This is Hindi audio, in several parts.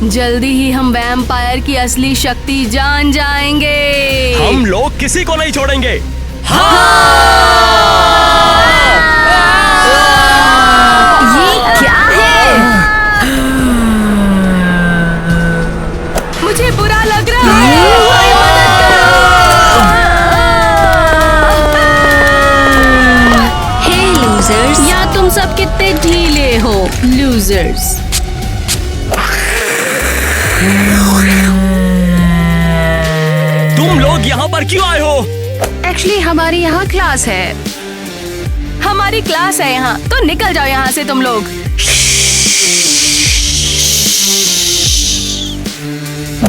जल्दी ही हम वैम्पायर की असली शक्ति जान जाएंगे। हम लोग किसी को नहीं छोड़ेंगे। ये क्या है? मुझे बुरा लग रहा है। हे लूजर्स, या तुम सब कितने ढीले हो लूजर्स। तुम लोग यहाँ पर क्यों आए हो? एक्चुअली हमारी यहाँ क्लास है। हमारी क्लास है यहाँ, तो निकल जाओ यहाँ से तुम लोग।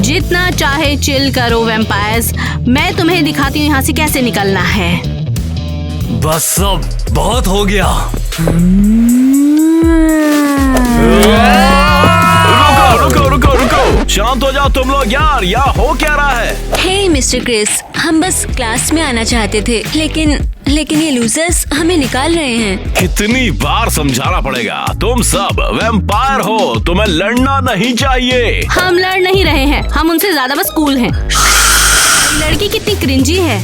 जितना चाहे चिल करो वैम्पायर्स, मैं तुम्हें दिखाती हूँ यहाँ से कैसे निकलना है। बस सब बहुत हो गया। रुको रुको रुको रुको, शांत हो जाओ तुम लोग यार। यहाँ हो क्या रहा है? हे मिस्टर क्रिस, हम बस क्लास में आना चाहते थे, लेकिन ये लूजर्स हमें निकाल रहे हैं। कितनी बार समझाना पड़ेगा? तुम सब वैम्पायर हो, तुम्हें लड़ना नहीं चाहिए। हम लड़ नहीं रहे हैं, हम उनसे ज्यादा बस कूल हैं। लड़की कितनी क्रिंजी है।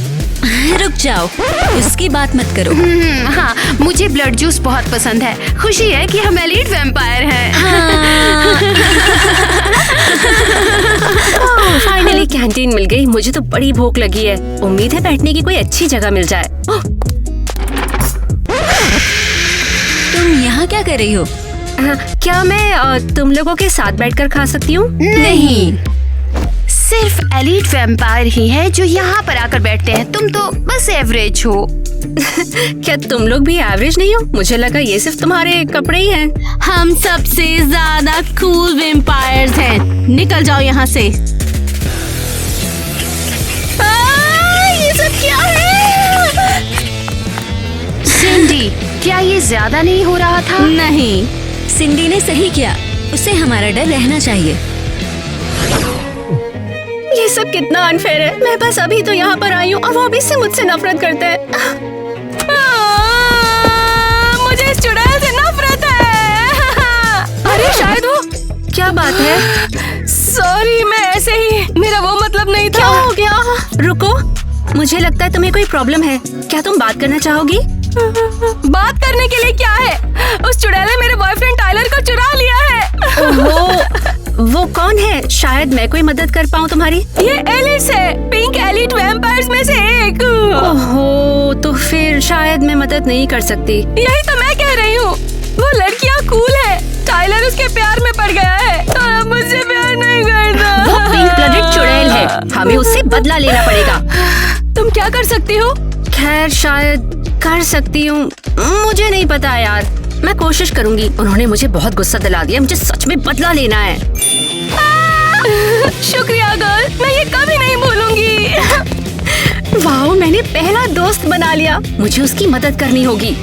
रुक जाओ, उसकी बात मत करो। हाँ, मुझे ब्लड जूस बहुत पसंद है। खुशी है कि हम एलीट वैम्पायर हैं। फाइनली कैंटीन मिल गई। मुझे तो बड़ी भूख लगी है। उम्मीद है बैठने की कोई अच्छी जगह मिल जाए। तुम यहाँ क्या कर रही हो? क्या मैं तुम लोगों के साथ बैठकर खा सकती हूँ? नहीं, सिर्फ एलीट वैम्पायर ही है जो यहाँ पर आकर बैठते हैं। तुम तो बस एवरेज हो। क्या तुम लोग भी एवरेज नहीं हो? मुझे लगा ये सिर्फ तुम्हारे कपड़े ही हैं। हम सबसे ज्यादा कूल वैम्पायर्स हैं। निकल जाओ यहाँ से। ये सब क्या है? सिंडी, क्या ये ज्यादा नहीं हो रहा था? नहीं, सिंडी ने सही किया। उसे हमारा डर रहना चाहिए। ये सब कितना अनफेयर है। मैं बस अभी तो यहाँ पर आई हूँ और वो अभी से मुझसे नफरत करते हैं। मुझे इस चुड़ैल से नफरत है। अरे शायद वो। क्या बात है? सॉरी, मैं ऐसे ही, मेरा वो मतलब नहीं था। क्या हो गया? रुको, मुझे लगता है तुम्हें कोई प्रॉब्लम है। क्या तुम बात करना चाहोगी? बात करने के लिए क्या है? उस चुड़ैल ने मेरे बॉयफ्रेंड टाइलर को चुरा लिया है। ओहो, वो कौन है? शायद मैं कोई मदद कर पाऊँ तुम्हारी। ये एलिस है, पिंक एलिट वैम्पायर्स में से एक। ओहो, तो फिर शायद मैं मदद नहीं कर सकती। यही तो मैं कह रही हूँ। वो लड़कियाँ कूल है। टाइलर उसके प्यार में पड़ गया है और अब मुझसे प्यार नहीं करता। वो पिंक ब्लडेड चुड़ैल है, हमें उससे बदला लेना पड़ेगा। तुम क्या कर सकती हो? खैर, शायद कर सकती हूँ, मुझे नहीं पता यार। मैं कोशिश करूंगी। उन्होंने मुझे बहुत गुस्सा दिला दिया। मुझे सच में बदला लेना है। शुक्रिया गर्ल, मैं ये कभी नहीं भूलूंगी। वाह, मैंने पहला दोस्त बना लिया। मुझे उसकी मदद करनी होगी।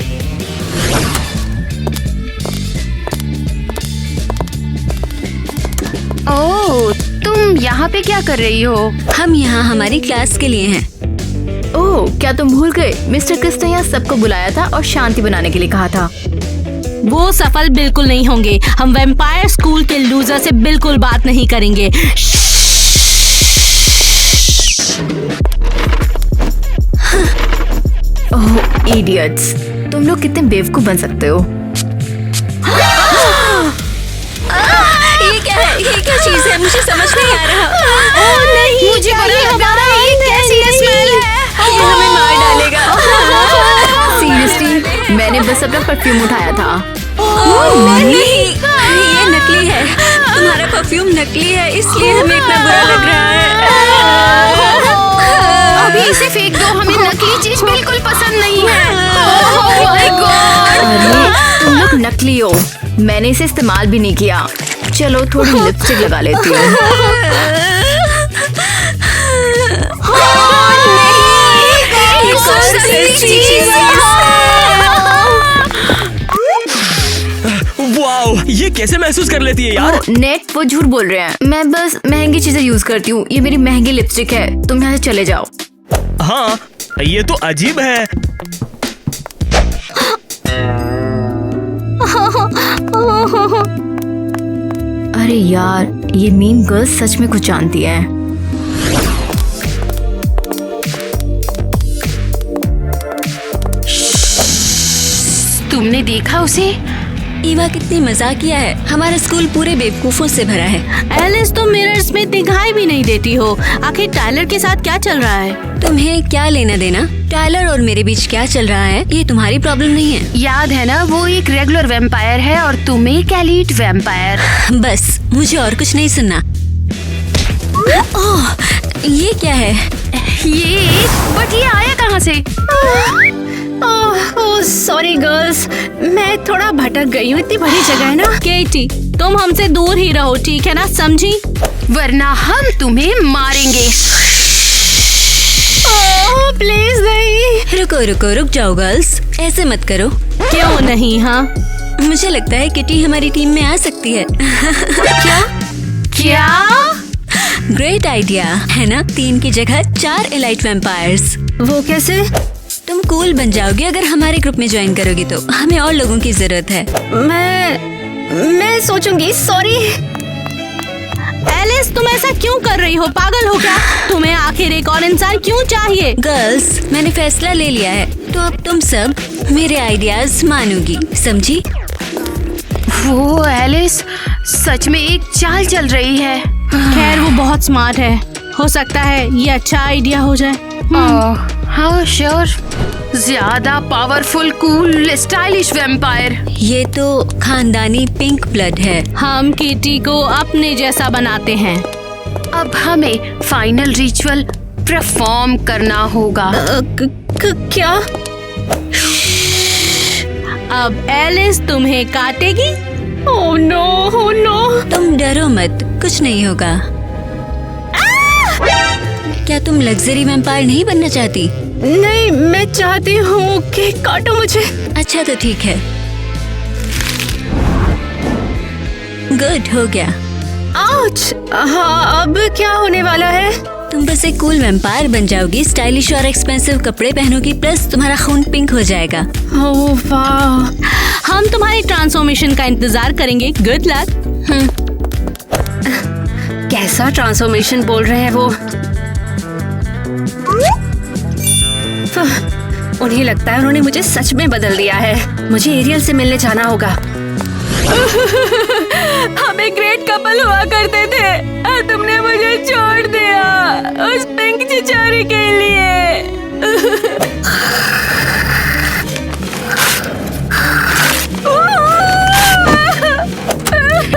ओह, तुम यहाँ पे क्या कर रही हो? हम यहाँ हमारी क्लास के लिए हैं। ओह, क्या तुम भूल गए? मिस्टर क्रिस ने यहाँ सबको बुलाया था और शांति बनाने के लिए कहा था। वो सफल बिल्कुल नहीं होंगे। हम वैम्पायर स्कूल के लूजर से बिल्कुल बात नहीं करेंगे। ओह इडियट्स, तुम लोग कितने बेवकूफ बन सकते हो। ये क्या है? ये क्या चीज है? मुझे समझ नहीं आ रहा। ओह नहीं, मुझे हमारा ये कैसी स्मेल है? ये हमें मार डालेगा। सीरियसली, मैंने बस अपना परफ्यूम उठाया था। नहीं, ये नकली है। तुम्हारा परफ्यूम नकली है, इसलिए हमें इतना बुरा लग रहा है। अभी इसे फेंक दो, हमें नकली चीज बिल्कुल पसंद नहीं है। Oh my God! अरे तुम लोग नकली हो, मैंने इसे इस्तेमाल भी नहीं किया। चलो थोड़ी लिपस्टिक लगा लेती हूँ। वाओ, ये कैसे महसूस कर लेती है यार? नेट वो झूठ बोल रहे हैं। मैं बस महंगी चीजें यूज करती हूँ। ये मेरी महंगी लिपस्टिक है। तुम यहाँ से चले जाओ। हाँ, ये तो अजीब है। अरे यार, ये मीम गर्ल सच में कुछ जानती है। तुमने देखा उसे? ईवा कितनी मजाकिया है। हमारा स्कूल पूरे बेवकूफों से भरा है। एलिस, तुम मिरर्स में दिखाई भी नहीं देती हो। आखिर टायलर के साथ क्या चल रहा है? तुम्हें क्या लेना देना? टायलर और मेरे बीच क्या चल रहा है ये तुम्हारी प्रॉब्लम नहीं है। याद है ना, वो एक रेगुलर वैम्पायर है और तुम एक एलीट वैम्पायर। बस, मुझे और कुछ नहीं सुनना। ओह, ये क्या है? बट ये आया कहाँ से? ओह सॉरी गर्ल्स, मैं थोड़ा भटक गई हूँ। इतनी बड़ी जगह है ना। केटी, तुम हमसे दूर ही रहो, ठीक है ना, समझी? वरना हम तुम्हें मारेंगे। ओह प्लीज नहीं। रुक जाओ गर्ल्स, ऐसे मत करो। क्यों नहीं? हाँ, मुझे लगता है किटी हमारी टीम में आ सकती है। क्या? ग्रेट आइडिया है ना? 3 की जगह 4 एलाइट वैम्पायर्स। वो कैसे? तुम कूल बन जाओगे अगर हमारे ग्रुप में ज्वाइन करोगी तो। हमें और लोगों की जरूरत है। मैं सोचूंगी। सॉरी एलिस, तुम ऐसा क्यों कर रही हो? पागल हो क्या? तुम्हें आखिर एक और इंसान क्यों चाहिए? गर्ल्स, मैंने फैसला ले लिया है, तो अब तुम सब मेरे आइडियाज मानोगी, समझी? वो एलिस सच में एक चाल चल रही है। खैर, वो बहुत स्मार्ट है। हो सकता है ये अच्छा आइडिया हो जाए। हाँ श्योर। ज्यादा पावरफुल, कूल, स्टाइलिश वैम्पायर। ये तो खानदानी पिंक ब्लड है। हम किटी को अपने जैसा बनाते हैं। अब हमें फाइनल रिचुअल परफॉर्म करना होगा। क्या? अब एलिस तुम्हें काटेगी। Oh no, oh no. तुम डरो मत, कुछ नहीं होगा। क्या तुम लग्जरी वैम्पायर नहीं बनना चाहती? नहीं, मैं चाहती हूँ कि काटो मुझे। अच्छा तो ठीक है। गुड, हो गया। आउच। हाँ, अब क्या होने वाला है? तुम बस एक कूल वैम्पायर बन जाओगी, स्टाइलिश और एक्सपेंसिव कपड़े पहनोगी, प्लस तुम्हारा खून पिंक हो जाएगा। ओह वाह, हम तुम्हारी ट्रांसफॉर्मेशन का इंतजार करेंगे। Good luck. कैसा ट्रांसफॉर्मेशन बोल रहे हैं वो? उन्हें लगता है उन्होंने मुझे सच में बदल दिया है। मुझे एरियल से मिलने जाना होगा। हम एक ग्रेट कपल हुआ करते थे और तुमने मुझे छोड़ दिया उस पिंक चिचोरी के लिए।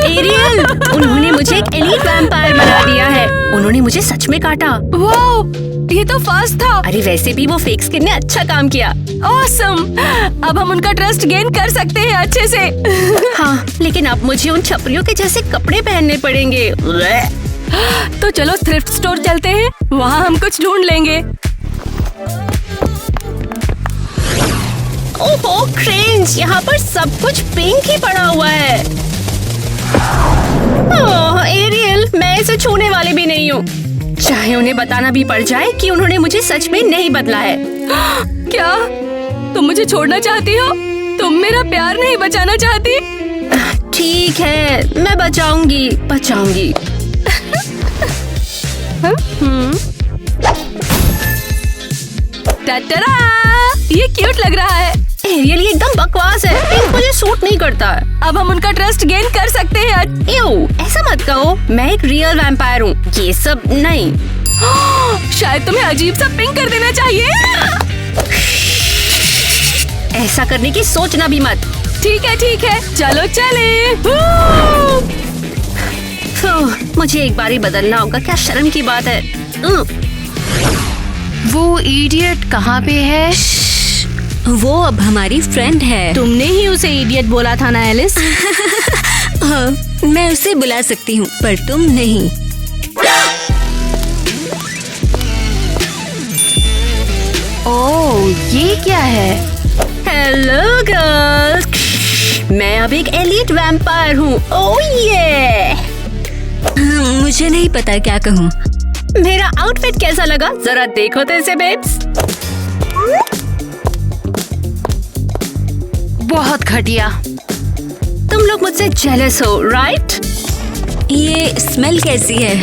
एरियल, उन्होंने मुझे एक एलीट वैम्पायर बना दिया है। उन्होंने मुझे सच में काटा। वाह, ये तो फास्ट था। अरे वैसे भी वो फेक स्किन ने अच्छा काम किया। ऑसम। अब हम उनका ट्रस्ट गेन कर सकते हैं अच्छे से। हाँ, लेकिन अब मुझे उन छपरियों के जैसे कपड़े पहनने पड़ेंगे। तो चलो थ्रिफ्ट स्टोर चलते हैं, वहाँ हम कुछ ढूंढ लेंगे। ओहो क्रेंज, यहाँ पर सब कुछ पिंक ही पड़ा हुआ है। ओह एरियल, मैं इसे छूने वाली भी नहीं हूँ, चाहे उन्हें बताना भी पड़ जाए कि उन्होंने मुझे सच में नहीं बदला है। क्या तुम मुझे छोड़ना चाहती हो? तुम मेरा प्यार नहीं बचाना चाहती? ठीक है, मैं बचाऊंगी। टटरा, ये क्यूट लग रहा है। एरियल, ये एकदम बकवास है। पिंक मुझे सूट नहीं करता। अब हम उनका ट्रस्ट गेन कर सकते हैं। ऐसा मत कहो, मैं एक रियल वैम्पायर हूँ, ये सब नहीं। शायद तुम्हें अजीब सा पिंक कर देना चाहिए। ऐसा करने की सोचना भी मत। ठीक है, चलो चले। मुझे एक बार ही बदलना होगा, क्या शर्म की बात है। वो इडियट कहाँ पे है? वो अब हमारी फ्रेंड है। तुमने ही उसे इडियट बोला था ना एलिस? मैं उसे बुला सकती हूँ पर तुम नहीं। ओह, ये क्या है? हेलो गर्ल्स, मैं अब एक एलीट वैम्पायर हूँ। ओह ये। मुझे नहीं पता क्या कहूँ। मेरा आउटफिट कैसा लगा? जरा देखो तो इसे बेब्स। बहुत घटिया। तुम लोग मुझसे जेलस हो, राइट? ये स्मेल कैसी है?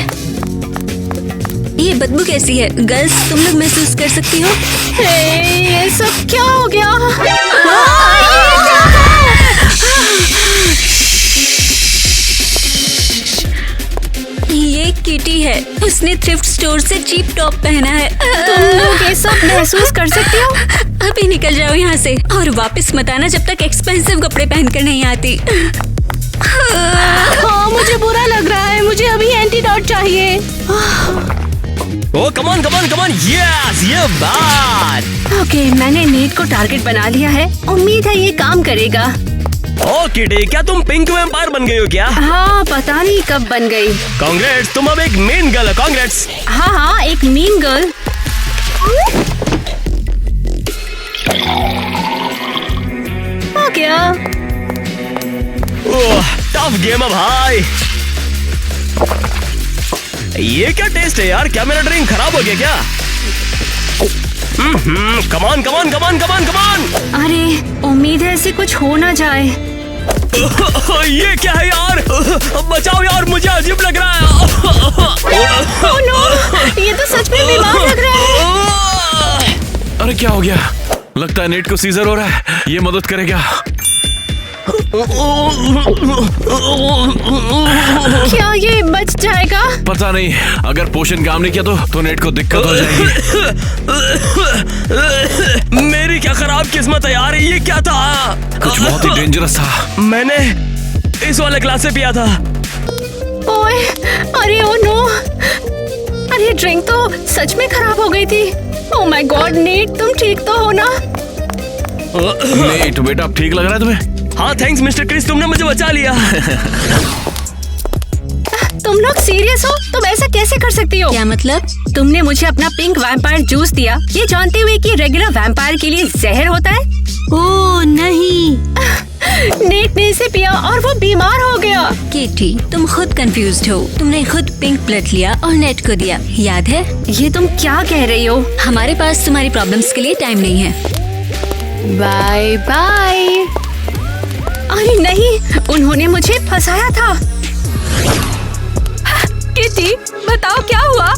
ये बदबू कैसी है? गर्ल्स, तुम लोग महसूस कर सकती हो? ये सब क्या हो गया? ये किटी है। उसने थ्रिफ्ट स्टोर से चीप टॉप पहना है। तुम लोग ये सब महसूस कर सकती हो? अभी निकल जाओ यहाँ से और वापस मत आना जब तक एक्सपेंसिव कपड़े पहनकर नहीं आती। हाँ, मुझे बुरा लग रहा है। मुझे अभी एंटीडोट चाहिए। ओ कमान कमान कमान, यस, ये बात। ओके, मैंने नीट को टारगेट बना लिया है। उम्मीद है ये काम करेगा। ओ किटी, क्या तुम पिंक वैम्पायर बन गई हो क्या? हाँ, पता नहीं कब बन गई। कांग्रेट्स, तुम अब एक मेन गर्ल हो। कांग्रेट्स। हाँ, एक मीन गर्ल। हो गया। टफ गेम है भाई। ये क्या टेस्ट है यार? क्या मेरा ड्रिंक खराब हो गया क्या? कमान कमान कमान कमान कमान। अरे, उम्मीद है ऐसे कुछ हो ना जाए। ये क्या है यार? बचाओ यार, मुझे अजीब लग रहा है। ओह नो, ये तो सच में बीमार लग रहा है। अरे क्या हो गया? लगता है नेट को सीजर हो रहा है। ये मदद करेगा? क्या ये बच जाएगा? पता नहीं। अगर पोषण काम नहीं किया तो नेट को दिक्कत हो जाएगी। मेरी क्या खराब किस्मत है यार। ये क्या था? कुछ बहुत ही डेंजरस था। मैंने इस वाले ग्लास से पिया था। ओए, अरे ओ नो, अरे ड्रिंक तो सच में खराब हो गई थी। ओह माय गॉड, नीट तुम ठीक तो हो ना? नेट बेटा, अब ठीक लग रहा है तुम्हें? हाँ थैंक्स मिस्टर क्रिस, तुमने मुझे बचा लिया। तुम लोग सीरियस हो? तुम ऐसा कैसे कर सकती हो? क्या मतलब? तुमने मुझे अपना पिंक वैम्पायर जूस दिया, ये जानते हुए कि रेगुलर वैम्पायर के लिए जहर होता है। ओह नहीं। नेट ने इसे पिया और वो बीमार हो गया। किटी, तुम खुद कंफ्यूज्ड हो। तुमने खुद पिंक ब्लड लिया और नेट को दिया, याद है? ये तुम क्या कह रही हो? हमारे पास तुम्हारी प्रॉब्लम्स के लिए टाइम नहीं है। Bye bye. अरे नहीं, उन्होंने मुझे फंसाया था। किटी, बताओ क्या हुआ?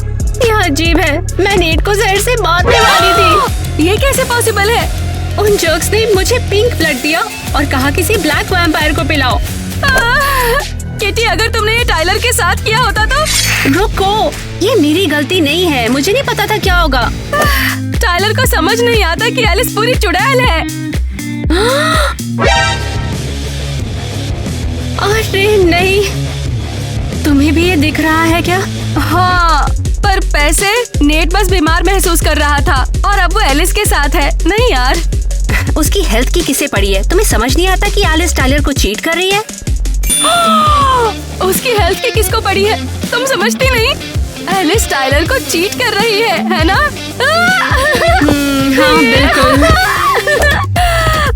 यह अजीब है। मैं नेट को जहर से मारने वाली थी। ये कैसे पॉसिबल है? उन जर्क्स ने मुझे पिंक ब्लड दिया और कहा किसी ब्लैक वैम्पायर को पिलाओ। किटी, अगर तुमने ये टाइलर के साथ किया होता तो? रुको, ये मेरी गलती नहीं है। मुझे नहीं पता था क्या होगा। टाइलर को समझ नहीं आता कि एलिस पूरी चुड़ैल है। अरे नहीं, तुम्हें भी ये दिख रहा है क्या? हाँ, पर पैसे नेट बस बीमार महसूस कर रहा था और अब वो एलिस के साथ है। नहीं यार, उसकी हेल्थ की किसे पड़ी है? तुम्हें समझ नहीं आता कि एलिस टाइलर को चीट कर रही है? उसकी हेल्थ की किसको पड़ी है? तुम समझती नहीं? एलिस टाइलर को चीट कर रही है ना? हाँ बिल्कुल।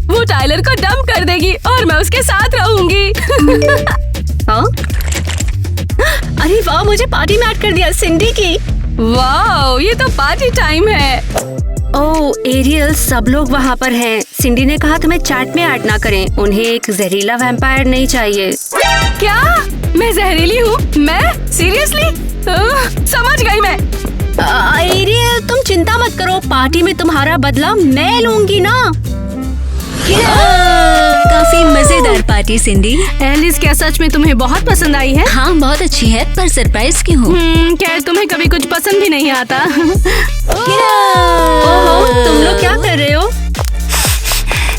वो टाइलर को डंप कर देगी और मैं उसके साथ रहूंगी। हाँ? अरे वाह, मुझे पार्टी में ऐड कर दिया सिंडी की। वाह, ये तो पार्टी टाइम है। ओह एरियल, सब लोग वहाँ पर हैं। सिंडी ने कहा तुम्हें चैट में ऐड ना करें। उन्हें एक जहरीला वैम्पायर नहीं चाहिए। क्या? मैं जहरीली हूँ? मैं? सीरियसली? समझ गई मैं। एरियल, तुम चिंता मत करो। पार्टी में तुम्हारा बदला मैं लूंगी ना। काफी मजेदार पार्टी सिंडी। एलिस, क्या सच में तुम्हें बहुत पसंद आई है? हाँ बहुत अच्छी है, पर सरप्राइज क्यों हो? क्या तुम्हें कभी कुछ पसंद भी नहीं आता? ओहो, तुम लोग क्या कर रहे हो?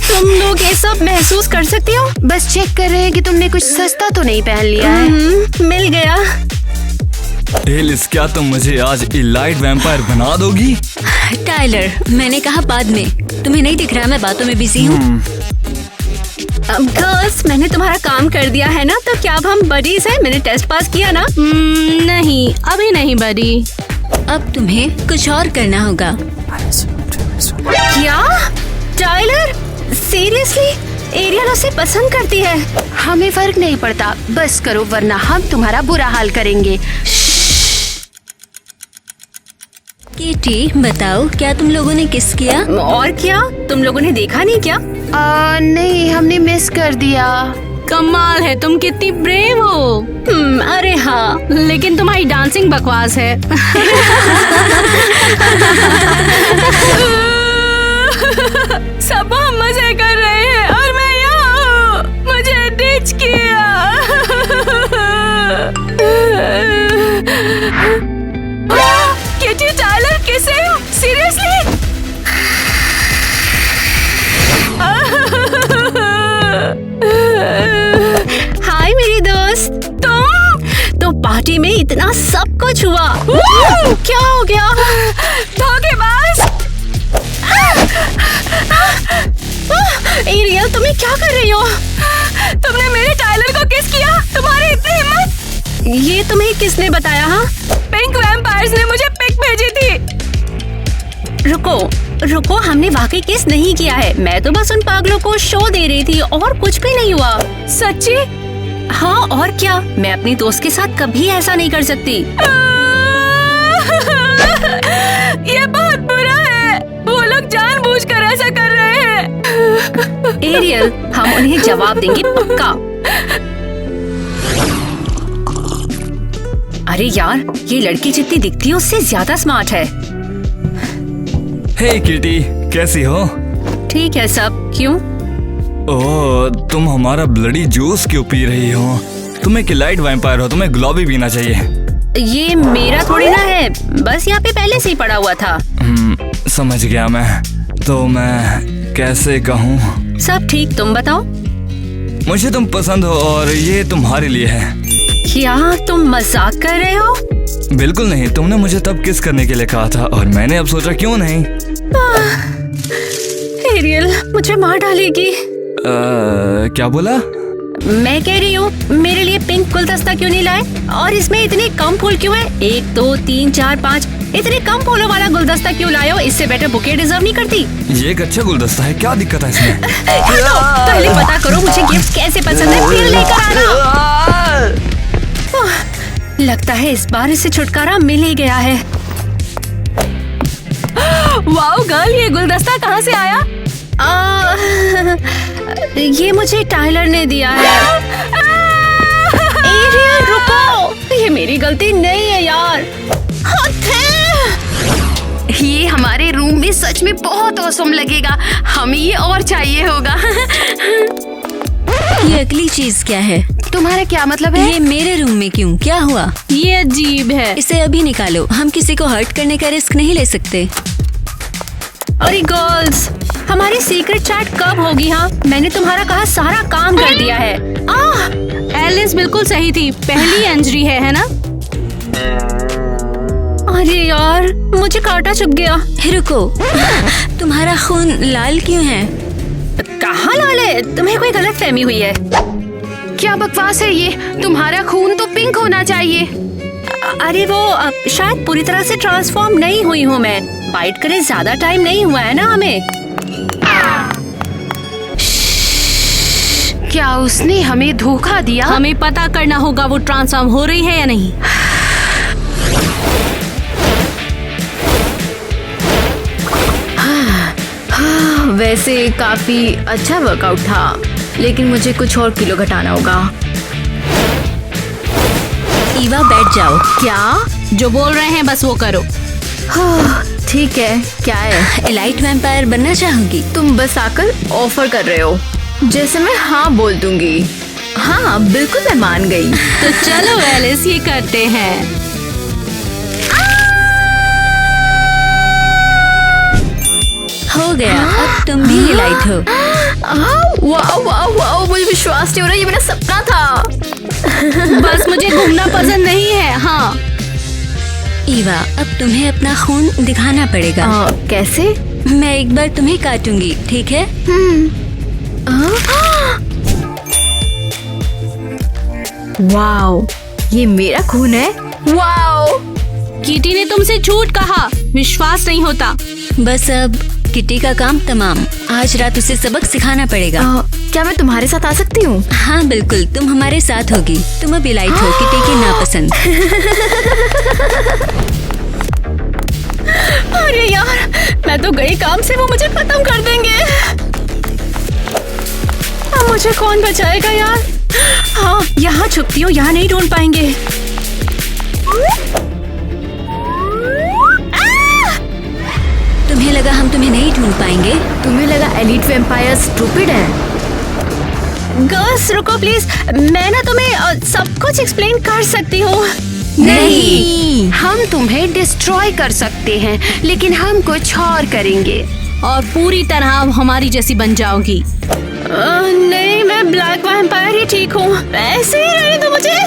तुम लोग ये सब महसूस कर सकती हो? बस चेक कर रहे हैं कि तुमने कुछ सस्ता तो नहीं पहन लिया है। मिल गया। एलिस, क्या तुम मुझे आज इलाइट वैम्पायर बना दोगी? टाइलर, मैंने कहा बाद में। तुम्हें नहीं दिख रहा मैं बातों में बिजी हूँ। गर्ल्स, मैंने तुम्हारा काम कर दिया है ना, तो क्या अब हम बडीज हैं? मैंने टेस्ट पास किया ना? नहीं, अभी नहीं बडी। अब तुम्हें कुछ और करना होगा। क्या? Tyler, seriously? एरियल उसे पसंद करती है। हमें फर्क नहीं पड़ता, बस करो वरना हम तुम्हारा बुरा हाल करेंगे। किटी, बताओ, क्या तुम लोगों ने किस किया? और क्या? तुम लोगों ने देखा नहीं क्या? नहीं, हमने मिस कर दिया। कमाल है, तुम कितनी ब्रेव हो। अरे हाँ, लेकिन तुम्हारी डांसिंग बकवास है। सब हम मजे कर रहे हैं और मैं यहाँ हूँ, मुझे डिच किया। किटी टायलर कैसे हो? सीरियसली? हाय मेरी दोस्त, तुम तो पार्टी में इतना सब कुछ हुआ। क्या हो गया? धोखेबाज! एरियल, तुम्हें क्या कर रही हो? तुमने मेरे टायलर को किस किया? तुम्हारी इतनी हिम्मत! ये तुम्हें किसने बताया? हाँ, पिंक वैम्पायर्स ने मुझे पिक भेजी थी। रुको, हमने वाकई किस नहीं किया है। मैं तो बस उन पागलों को शो दे रही थी और कुछ भी नहीं हुआ। सच्ची? हाँ, और क्या। मैं अपनी दोस्त के साथ कभी ऐसा नहीं कर सकती। ये बहुत बुरा है, वो लोग जानबूझकर ऐसा कर रहे हैं। एरियल, हम उन्हें जवाब देंगे पक्का। अरे यार, ये लड़की जितनी दिखती है उससे ज्यादा स्मार्ट है। हे किटी, कैसी हो? ठीक है सब। क्यों? ओह, तुम हमारा ब्लडी जूस क्यों पी रही हो? तुम एक इलाइट वैम्पायर हो, तुम्हें गुलाबी पीना चाहिए। ये मेरा थोड़ी ना है, बस यहाँ पे पहले से ही पड़ा हुआ था। समझ गया मैं। तो मैं कैसे कहूँ? सब ठीक, तुम बताओ। मुझे तुम पसंद हो और ये तुम्हारे लिए है। क्या तुम मजाक कर रहे हो? बिल्कुल नहीं, तुमने मुझे तब किस करने के लिए कहा था और मैंने अब सोचा क्यों नहीं। एरियल मुझे मार डालेगी। क्या बोला? मैं कह रही हूँ, मेरे लिए पिंक गुलदस्ता क्यों नहीं लाए? और इसमें इतने कम फूल क्यों है? 1 2 3 4 5 इतने कम फूलों वाला गुलदस्ता क्यों लाए हो? इससे बेटर बुके डिजर्व नहीं करती। ये एक अच्छा गुलदस्ता है, क्या दिक्कत है इसमें? पहले पता करो मुझे गिफ्ट कैसे पसंद है, फिर लेकर आना। लगता है इस बार इसे छुटकारा मिल ही गया है। वाओ गर्ल, ये गुलदस्ता कहाँ से आया? ये मुझे टायलर ने दिया है। एरियल रुको, ये मेरी गलती नहीं है यार। ये हमारे रूम में सच में बहुत औसम लगेगा। हमें ये और चाहिए होगा। ये अगली चीज क्या है? तुम्हारा क्या मतलब है? ये मेरे रूम में क्यों? क्या हुआ? ये अजीब है। इसे अभी निकालो, हम किसी को हर्ट करने का रिस्क नहीं ले सकते। अरे गर्ल्स, हमारी सीक्रेट चैट कब होगी? हाँ, मैंने तुम्हारा कहा सारा काम कर दिया है। एलिस बिल्कुल सही थी, पहली इंजरी है ना? अरे यार, मुझे कांटा चुभ गया। रुको, तुम्हारा खून लाल क्यों है? कहाँ लाल है? तुम्हें कोई गलतफहमी हुई है। क्या बकवास है ये? तुम्हारा खून तो पिंक होना चाहिए। अरे वो शायद पूरी तरह से ट्रांसफॉर्म नहीं हुई हूँ मैं। फाइट करे ज्यादा टाइम नहीं हुआ है ना हमें। क्या उसने हमें धोखा दिया? हमें पता करना होगा वो ट्रांसफॉर्म हो रही है या नहीं। वैसे काफी अच्छा वर्कआउट था, लेकिन मुझे कुछ और किलो घटाना होगा। ईवा बैठ जाओ। क्या? जो बोल रहे हैं बस वो करो। ठीक है, क्या है? एलाइट वैम्पायर बनना चाहूंगी। तुम बस आकर ऑफर कर रहे हो, जैसे मैं हाँ बोल दूंगी। हाँ बिल्कुल, मैं मान गई। तो चलो एलिस, ये करते हैं। हो गया, अब तुम भी एलाइट हो। वाह वाह वाह, मुझे विश्वास नहीं हो रहा, ये मेरा सपना था। बस मुझे घूमना पसंद नहीं है। हाँ ईवा, अब तुम्हें अपना खून दिखाना पड़ेगा। कैसे? मैं एक बार तुम्हें काटूंगी, ठीक है? वाओ, ये मेरा खून है। वाओ, किटी ने तुमसे झूठ कहा, विश्वास नहीं होता। बस अब किटी का काम तमाम। आज रात उसे सबक सिखाना पड़ेगा। क्या मैं तुम्हारे साथ आ सकती हूँ? हाँ बिल्कुल, तुम हमारे साथ होगी। तुम अब इलाइट हो, किटी की नापसंद। अरे यार, मैं तो गई काम से, वो मुझे खत्म कर देंगे। अब मुझे कौन बचाएगा यार? हाँ, यहाँ छुपती हूँ, यहाँ नहीं ढूंढ पाएंगे। तुम्हें लगा हम तुम्हें नहीं ढूंढ पाएंगे? तुम्हें लगा एलीट वेम्पायर स्टूपिड है? गर्ल्स रुको प्लीज, मैं ना तुम्हें सब कुछ एक्सप्लेन कर सकती हूँ। नहीं, हम तुम्हें डिस्ट्रॉय कर सकते हैं, लेकिन हम कुछ और करेंगे। और पूरी तरह हमारी जैसी बन जाओगी। नहीं, मैं ब्लैक वैम्पायर ही ठीक हूँ, ऐसे ही रहने दो मुझे।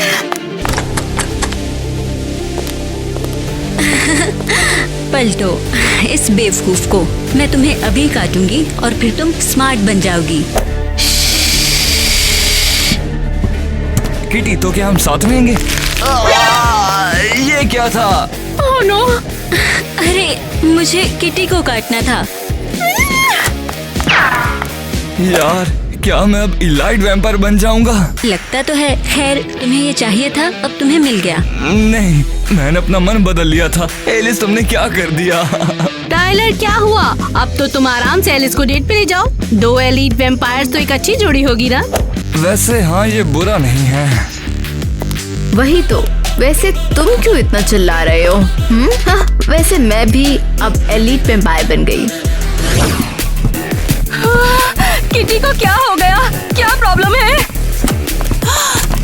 पलटो इस बेवकूफ को। मैं तुम्हें अभी काटूंगी और फिर तुम स्मार्ट बन जाओगी। किटी, तो क्या हम साथ में आएंगे? ये क्या था? Oh no! अरे मुझे किटी को काटना था। यार, क्या मैं अब इलाइट वैम्पायर बन जाऊंगा? लगता तो है। खैर, तुम्हें ये चाहिए था, अब तुम्हें मिल गया। नहीं, मैंने अपना मन बदल लिया था। एलिस, तुमने क्या कर दिया? टाइलर, क्या हुआ? अब तो तुम आराम से एलिस को डेट पे ले जाओ। 2 एलीट वैम्पायर्स तो एक अच्छी जोड़ी होगी ना? वैसे हाँ, ये बुरा नहीं है। वही तो। वैसे तुम क्यों इतना चिल्ला रहे हो? हाँ, वैसे मैं भी अब एलीट वेम्पायर बन गई। किटी को क्या हो गया? क्या प्रॉब्लम है?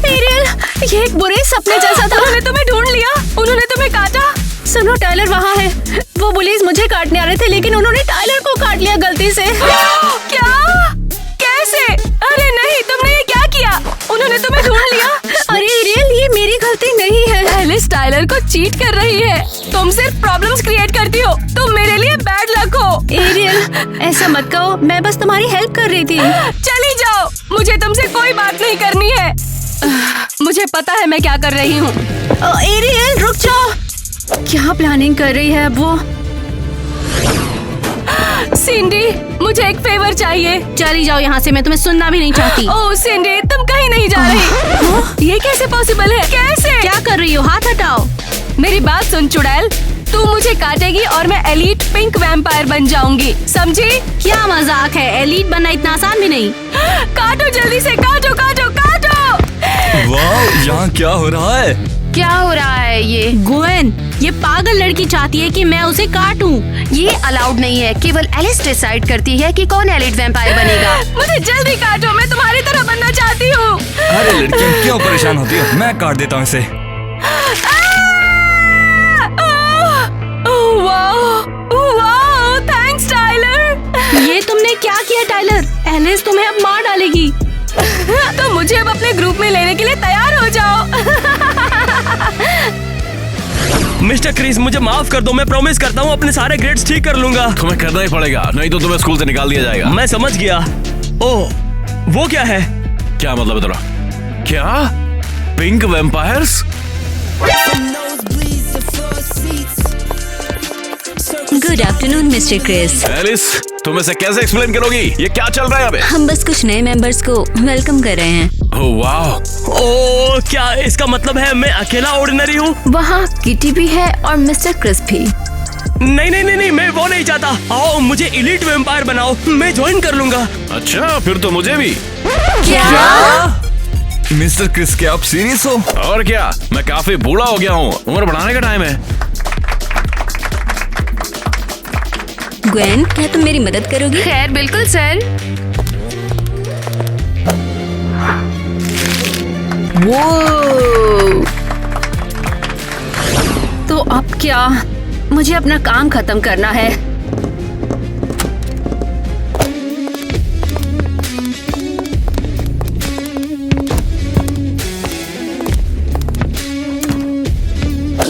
एरियल, ये एक बुरे सपने जैसा था। उन्होंने तुम्हें ढूंढ लिया, उन्होंने तुम्हें काटा। सुनो, टाइलर वहाँ है। वो पुलिस मुझे काटने आ रहे थे, लेकिन उन्होंने टाइलर को काट लिया गलती से। क्या? कैसे? अरे नहीं, तुमने ये क्या किया? उन्होंने तुम्हें ढूंढ लिया। अरे एरियल, ये मेरी गलती नहीं है। एलिस टाइलर को चीट कर रही है। तुम सिर्फ प्रॉब्लम्स क्रिएट करती हो। तुम मेरे लिए बैड लक हो। एरियल, ऐसा मत कहो, मैं बस तुम्हारी हेल्प कर रही थी। चली जाओ, मुझे तुमसे कोई बात नहीं करनी है। मुझे पता है मैं क्या कर रही हूँ। एरियल, रुक जाओ। क्या प्लानिंग कर रही है अब वो? सिंडी, मुझे एक फेवर चाहिए। चली जाओ यहाँ से, मैं तुम्हें सुनना भी नहीं चाहती। ओह सिंडी, तुम कहीं नहीं जा रही। ये कैसे पॉसिबल है? कैसे? क्या कर रही हो? हाथ हटाओ। मेरी बात सुन चुड़ैल, तू मुझे काटेगी और मैं एलीट पिंक वैम्पायर बन जाऊंगी, समझी? क्या मजाक है? एलीट बनना इतना आसान भी नहीं। काटो जल्दी से, काटो काटो काटो। वाह, यहाँ क्या हो रहा है? क्या हो रहा है ये? गुएन, ये पागल लड़की चाहती है कि मैं उसे काटूं। ये अलाउड नहीं है। केवल एलिस डिसाइड करती है कि कौन एलीट वैम्पायर बनेगा। मुझे जल्दी काटो, मैं तुम्हारी तरह बनना चाहती हूँ। अरे लड़कियाँ, क्यों परेशान होती हो? मैं काट देता हूँ इसे। Thanks Tyler. ये तुमने क्या किया टाइलर? एलिस तुम्हें अब मार डालेगी। तो मुझे अब अपने ग्रुप में लेने के लिए तैयार हो जाओ। मिस्टर क्रिस, मुझे माफ कर दो। मैं प्रॉमिस करता हूँ अपने सारे ग्रेड्स ठीक कर लूंगा। तुम्हें करना ही पड़ेगा, नहीं तो तुम्हें स्कूल से निकाल दिया जाएगा। मैं समझ गया। ओह, वो क्या है? क्या मतलब है तेरा? क्या pink vampires? Good afternoon mister Chris. Alice, तुम इसे कैसे एक्सप्लेन करोगी? ये क्या चल रहा है अबे? हम बस कुछ नए मेंबर्स को वेलकम कर रहे हैं। ओह वाह। ओह, क्या इसका मतलब है मैं अकेला ऑर्डिनरी हूँ? वहाँ किटी भी है और मिस्टर क्रिस भी। नहीं नहीं नहीं नहीं, मैं वो नहीं चाहता। आओ, मुझे एलीट वैम्पायर बनाओ, मैं ज्वाइन कर लूंगा। अच्छा, फिर तो मुझे भी। क्या? मिस्टर क्रिस, क्या आप सीरियस हो? और क्या, मैं काफी बूढ़ा हो गया हूँ, उम्र बढ़ाने का टाइम है। ग्वेन, क्या तुम मेरी मदद करोगी? खैर, बिल्कुल सर। वो तो अब क्या? मुझे अपना काम खत्म करना है।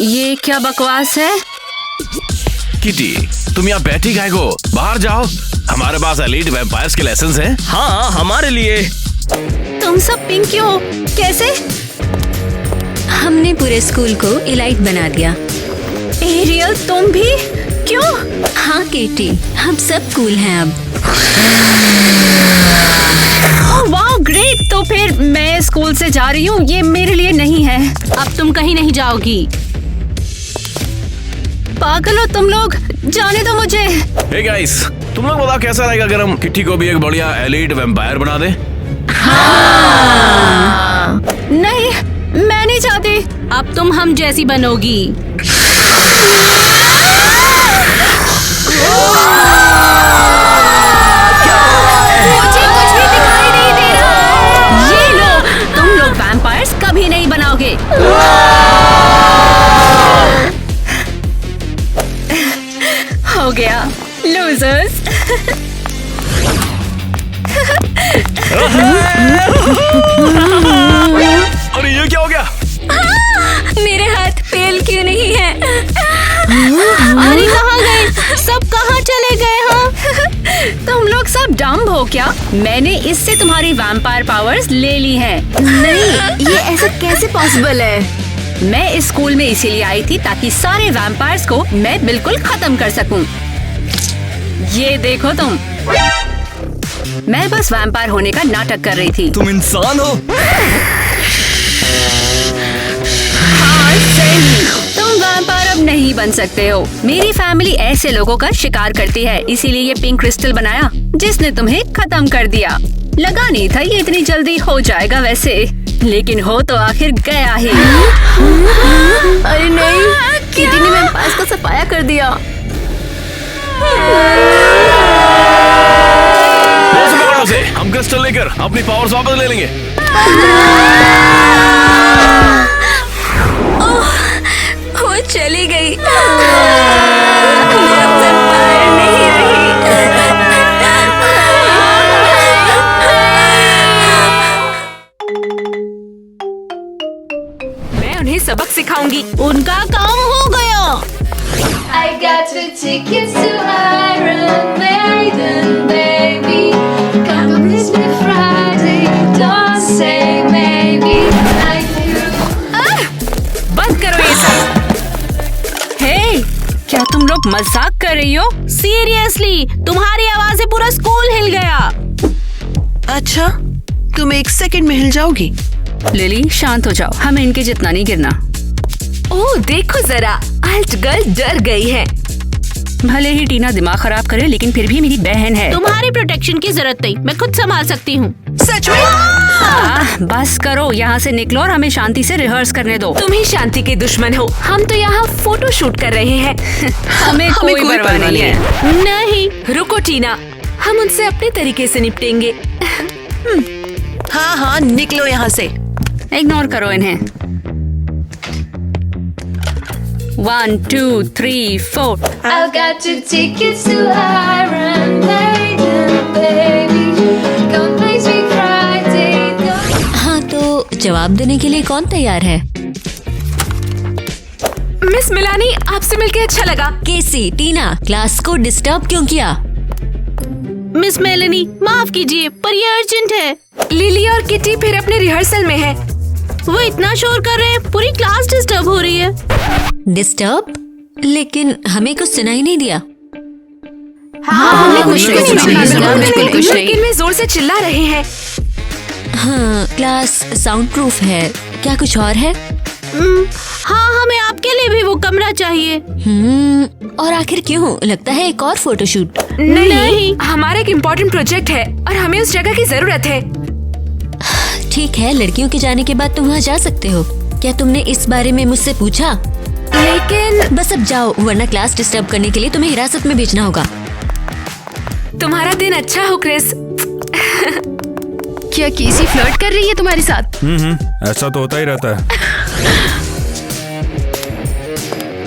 ये क्या बकवास है? किटी, तुम यहाँ बैठी काहे को? बाहर जाओ, हमारे पास एलीट वैम्पायर्स के लेसन्स हैं। हाँ, हमारे लिए। तुम सब पिंक क्यों? कैसे? हमने पूरे स्कूल को इलाइट बना दिया। एरियल, तुम भी? क्यों? हाँ केटी, हम सब कूल हैं अब। वाह ग्रेट। तो फिर मैं स्कूल से जा रही हूँ, ये मेरे लिए नहीं है। अब तुम कहीं नहीं जाओगी। पागल हो तुम लोग, जाने दो मुझे। हे गाइस, तुम लोग बताओ कैसा रहेगा अगर हम किटी को भी एक बढ़िया एलीट वैम्पायर बना दे? नहीं, मैं नहीं चाहती। अब तुम हम जैसी बनोगी। मुझे कुछ भी दिखाई नहीं दे रहा। ये लो, तुम लोग वैम्पायर्स कभी नहीं बनाओगे। हो गया, लूजर्स। अरे ये क्या हो गया? मेरे हाथ पेल क्यों नहीं है? अरे कहाँ गए? सब कहाँ चले गए? हाँ, तुम लोग सब डम्ब हो क्या? मैंने इससे तुम्हारी वैम्पायर पावर्स ले ली हैं। नहीं, ये ऐसा कैसे पॉसिबल है? मैं इस स्कूल में इसीलिए आई थी ताकि सारे वैम्पायर्स को मैं बिल्कुल खत्म कर सकूं। ये देखो तुम, मैं बस वैम्पायर होने का नाटक कर रही थी। तुम इंसान हो? हाँ सही, तुम वैम्पायर अब नहीं बन सकते हो। मेरी फैमिली ऐसे लोगों का शिकार करती है, इसीलिए ये पिंक क्रिस्टल बनाया जिसने तुम्हें खत्म कर दिया। लगा नहीं था ये इतनी जल्दी हो जाएगा वैसे, लेकिन हो तो आखिर गया ही। अरे नहीं, किटी ने वैम्पायर्स को सफाया कर दिया। उसे हम क्रिस्टल लेकर अपनी पावर्स वापस ले लेंगे। वो चली गई। मैं अब वैम्पायर नहीं रही। मैं उन्हें सबक सिखाऊंगी। उनका काम हो गया। I got 2 tickets to Iron Maiden, baby. Come on, please be Friday. Don't say maybe. बंद करो ये सब। हे, क्या तुम लोग मजाक कर रही हो? सीरियसली, तुम्हारी आवाज से पूरा स्कूल हिल गया। अच्छा, तुम 1 सेकंड में हिल जाओगी। लिली शांत हो जाओ, हमें इनके जितना नहीं गिरना। ओह देखो जरा, अल्ट गर्ल डर गई है। भले ही टीना दिमाग खराब करे, लेकिन फिर भी मेरी बहन है। तुम्हारी प्रोटेक्शन की जरूरत नहीं, मैं खुद संभाल सकती हूँ। सच में? बस करो, यहाँ से निकलो और हमें शांति से रिहर्स करने दो। तुम ही शांति के दुश्मन हो। हम तो यहाँ फोटो शूट कर रहे हैं। हमें कोई परवाह नहीं है। नहीं, रुको टीना, हम उनसे अपने तरीके से निपटेंगे। हाँ हाँ, निकलो यहाँ से। इग्नोर करो इन्हें। 1 2 3 4। I've got 2 tickets to Iron Maiden, baby. Come please be Friday. हाँ, तो जवाब देने के लिए कौन तैयार है? मिस मिलानी, आपसे मिलके अच्छा लगा। केसी, टीना, क्लास को डिस्टर्ब क्यों किया? मिस मेलेनी, माफ कीजिए पर ये अर्जेंट है। लिली और किटी फिर अपने रिहर्सल में है। वो इतना शोर कर रहे हैं, पूरी क्लास डिस्टर्ब हो रही है। डिस्टर्ब? लेकिन हमें कुछ सुनाई नहीं दिया। हमने कुछ नहीं सुना, बिल्कुल कुछ नहीं। लेकिन वे जोर से चिल्ला रहे हैं। हाँ, क्लास साउंड प्रूफ है। क्या कुछ और है? हाँ, हमें आपके लिए भी वो कमरा चाहिए। और आखिर क्यों? लगता है एक और फोटोशूट। नहीं, हमारा एक इम्पोर्टेंट प्रोजेक्ट है और हमें उस जगह की जरूरत है। ठीक है, लड़कियों के जाने के बाद तुम वहाँ जा सकते हो। क्या तुमने इस बारे में मुझसे पूछा? लेकिन बस अब जाओ, वरना क्लास डिस्टर्ब करने के लिए तुम्हें हिरासत में भेजना होगा। तुम्हारा दिन अच्छा हो क्रिस। क्या केसी फ्लर्ट कर रही है तुम्हारे साथ? ऐसा तो होता ही रहता है।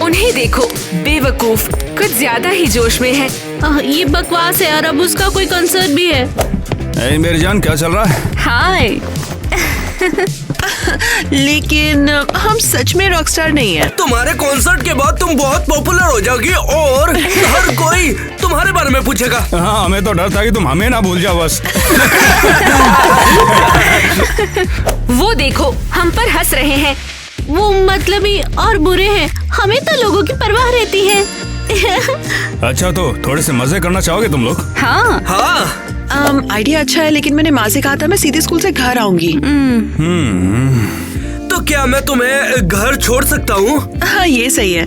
उन्हें देखो, बेवकूफ, कुछ ज्यादा ही जोश में है। ये बकवास है और अब उसका कोई कंसर्ट भी है। मेरी जान, क्या चल रहा है? हाय। लेकिन हम सच में रॉकस्टार नहीं है। तुम्हारे कॉन्सर्ट के बाद तुम बहुत पॉपुलर हो जाओगी और हर कोई तुम्हारे बारे में पूछेगा। हाँ, हमें तो डर था कि तुम हमें ना भूल जाओ बस। वो देखो, हम पर हंस रहे हैं। वो मतलबी और बुरे हैं। हमें तो लोगों की परवाह रहती है। अच्छा, तो थोड़े से मजे करना चाहोगे तुम लोग? हाँ, हाँ, आइडिया अच्छा है, लेकिन मैंने माँ से कहा था मैं सीधे स्कूल से घर आऊंगी। तो क्या मैं तुम्हें घर छोड़ सकता हूँ? हाँ, ये सही है।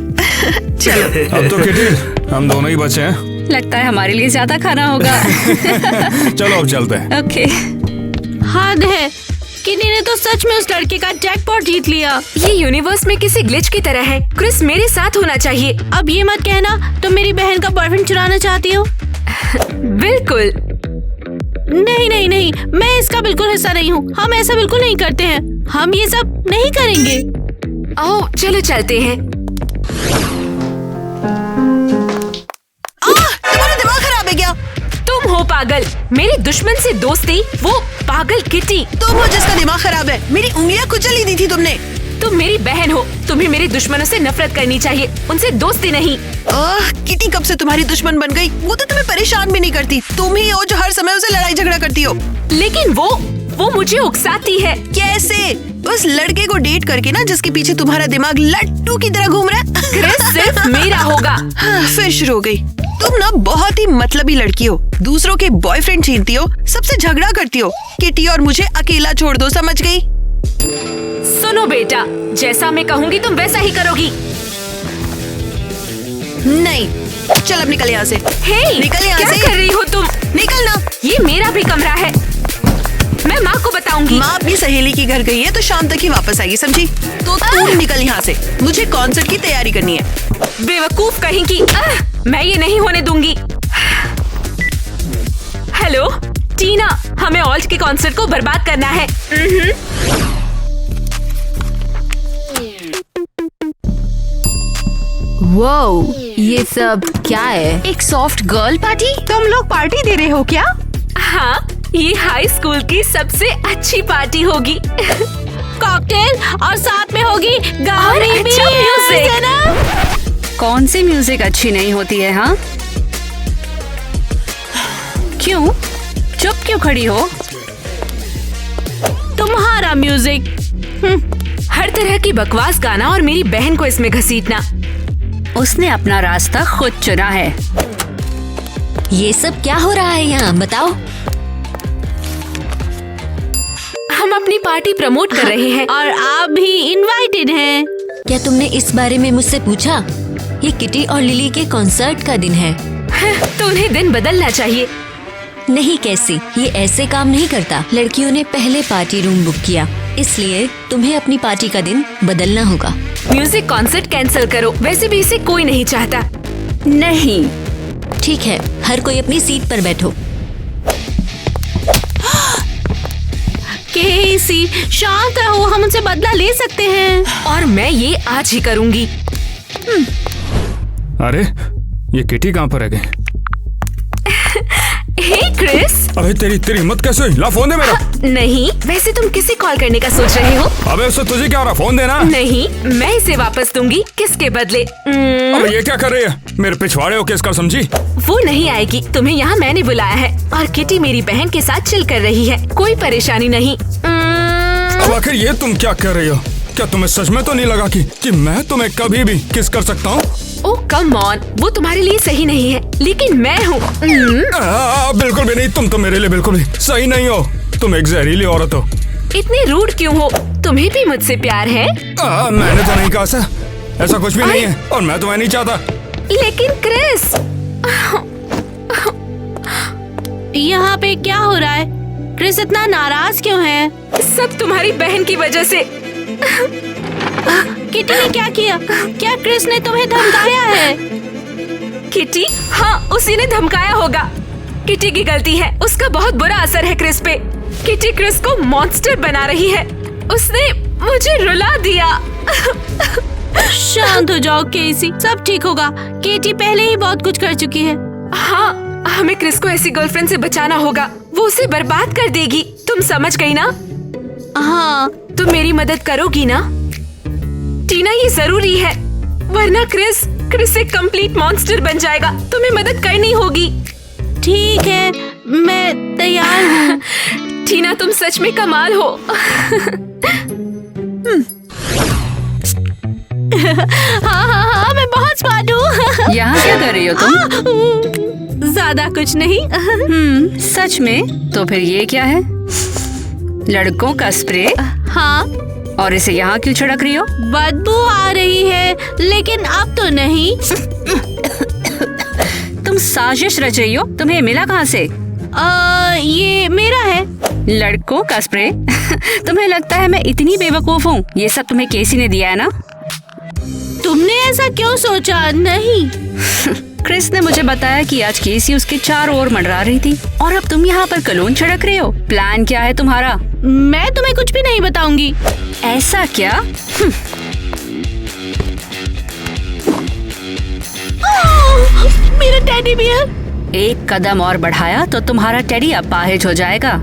चलो। अब तो किटी, हम दोनों ही बचे हैं। लगता है हमारे लिए ज्यादा खाना होगा। चलो अब चलते हैं। ओके। हद है। किटी ने तो सच में उस लड़के का जैकपॉट जीत लिया। ये यूनिवर्स में किसी ग्लिच की तरह है। क्रिस मेरे साथ होना चाहिए। अब ये मत कहना तुम मेरी बहन का बॉयफ्रेंड चुराना चाहती हो। बिल्कुल नहीं नहीं नहीं, मैं इसका बिल्कुल हिस्सा नहीं हूँ। हम ऐसा बिल्कुल नहीं करते हैं। हम ये सब नहीं करेंगे। आओ चलो चलते हैं। तुम्हारा दिमाग खराब है क्या? तुम हो पागल। मेरे दुश्मन से दोस्ती, वो पागल किटी। तुम हो जिसका दिमाग खराब है। मेरी उंगलियां कुचल ही दी थी तुमने। तुम मेरी बहन हो। तुम्हें मेरे दुश्मनों से नफरत करनी चाहिए, उनसे दोस्ती नहीं। किटी कब से तुम्हारी दुश्मन बन गई? वो तो तुम्हें परेशान भी नहीं करती। तुम ही हो जो हर समय उसे लड़ाई झगड़ा करती हो। लेकिन वो मुझे उकसाती है। कैसे? उस लड़के को डेट करके ना, जिसके पीछे तुम्हारा दिमाग लट्टू की तरह घूम रहा है। क्रिस सिर्फ मेरा होगा। फिर शुरू हो गई। तुम ना बहुत ही मतलबी लड़की हो। दूसरों के बॉयफ्रेंड छीनती हो, सबसे झगड़ा करती हो। किटी और मुझे अकेला छोड़ दो, समझ गई? सुनो बेटा, जैसा मैं कहूँगी तुम वैसा ही करोगी। नहीं, चल अब निकल यहाँ से। हे, निकल यहाँ से। क्या कर रही हो तुम? निकल ना। ये मेरा भी कमरा है। मैं माँ को बताऊंगी। माँ अपनी सहेली के घर गई है तो शाम तक ही वापस आएगी, समझी? तो तू निकल यहाँ से। मुझे कॉन्सर्ट की तैयारी करनी है। बेवकूफ कहेंगी। मैं ये नहीं होने दूंगी। हेलो टीना, हमें ऑल्ट के कॉन्सर्ट को बर्बाद करना है। वो ये सब क्या है? एक सॉफ्ट गर्ल पार्टी? तुम लोग पार्टी दे रहे हो क्या? हाँ, ये हाई स्कूल की सबसे अच्छी पार्टी होगी। कॉकटेल और साथ में होगी गाने और भी। अच्छा म्यूजिक। है ना? कौन सी म्यूजिक अच्छी नहीं होती है? हाँ, क्यों चुप क्यों खड़ी हो? तुम्हारा म्यूजिक। हर तरह की बकवास गाना और मेरी बहन को इसमें घसीटना। उसने अपना रास्ता खुद चुना है। ये सब क्या हो रहा है यहाँ, बताओ। हम अपनी पार्टी प्रमोट कर रहे हैं। और आप भी इनवाइटेड हैं। क्या तुमने इस बारे में मुझसे पूछा? ये किटी और लिली के कॉन्सर्ट का दिन है। तो उन्हें दिन बदलना चाहिए। नहीं, कैसे? ये ऐसे काम नहीं करता। लड़कियों ने पहले पार्टी रूम बुक किया, इसलिए तुम्हें अपनी पार्टी का दिन बदलना होगा। म्यूजिक कॉन्सर्ट कैंसिल करो। वैसे भी इसे कोई नहीं चाहता। नहीं, ठीक है, हर कोई अपनी सीट पर बैठो। केसी, शांत रहो, हम उनसे बदला ले सकते हैं। और मैं ये आज ही करूंगी। अरे ये किटी कहाँ पर रह गई? हे क्रिस। अबे तेरी हिम्मत कैसे हुई? ला फोन दे मेरा। नहीं, वैसे तुम किसे कॉल करने का सोच रहे हो? अबे उससे तुझे क्या हो रहा? फोन देना। नहीं, मैं इसे वापस दूंगी। किसके बदले? अबे ये क्या कर रही है? मेरे पिछवाड़े हो किसका, समझी? वो नहीं आएगी। तुम्हें यहाँ मैंने बुलाया है और किटी मेरी बहन के साथ चिल कर रही है। कोई परेशानी नहीं। अब आखिर ये तुम क्या कर रही हो? क्या तुम्हें सच में तो नहीं लगा कि मैं तुम्हें कभी भी किस कर सकता हूँ? ओह कम ऑन, वो तुम्हारे लिए सही नहीं है, लेकिन मैं हूँ। बिल्कुल भी नहीं, तुम तो मेरे लिए बिल्कुल भी सही नहीं हो। तुम एक जहरीली औरत हो। इतने रूड क्यों हो? तुम्हें भी मुझसे प्यार है? मैंने तो नहीं कहा ऐसा कुछ भी नहीं है, और मैं तुम्हें नहीं चाहता। लेकिन क्रिस, यहाँ पे क्या हो रहा है? क्रिस इतना नाराज क्यों है? सब तुम्हारी बहन की वजह से। किटी ने क्या किया? क्या क्रिस ने तुम्हें धमकाया है? किटी? हाँ, उसी ने धमकाया होगा। किटी की गलती है। उसका बहुत बुरा असर है क्रिस पे। किटी क्रिस को मॉन्स्टर बना रही है। उसने मुझे रुला दिया। शांत हो जाओ केसी, सब ठीक होगा। किटी पहले ही बहुत कुछ कर चुकी है। हाँ, हमें क्रिस को ऐसी गर्लफ्रेंड से बचाना होगा। वो उसे बर्बाद कर देगी। तुम समझ गई ना? हाँ। तुम मेरी मदद करोगी ना? टीना, ये जरूरी है, वरना क्रिस एक कंप्लीट मॉन्स्टर बन जाएगा। तुम्हें मदद करनी होगी। ठीक है, मैं तैयार हूँ। टीना, तुम सच में कमाल हो। हाँ, मैं बहुत स्मार्ट हूँ। यहाँ क्या कर रही हो तुम? ज्यादा कुछ नहीं। सच में? तो फिर ये क्या है? लड़कों का स्प्रे? हाँ। और इसे यहाँ क्यों छिड़क रही हो? बदबू आ रही है, लेकिन अब तो नहीं। तुम साजिश रच रही हो। तुम्हें मिला कहाँ से? ये मेरा है। लड़कों का स्प्रे? तुम्हें लगता है मैं इतनी बेवकूफ हूँ? ये सब तुम्हें केसी ने दिया है ना? तुमने ऐसा क्यों सोचा? नहीं। क्रिस ने मुझे बताया कि आज केसी उसके चारों ओर मंडरा रही थी और अब तुम यहाँ पर कलोन छिड़क रहे हो। प्लान क्या है तुम्हारा? मैं तुम्हें कुछ भी नहीं बताऊंगी। ऐसा क्या? मेरा टेडी बियर। एक कदम और बढ़ाया तो तुम्हारा टेडी अपाहिज हो जाएगा।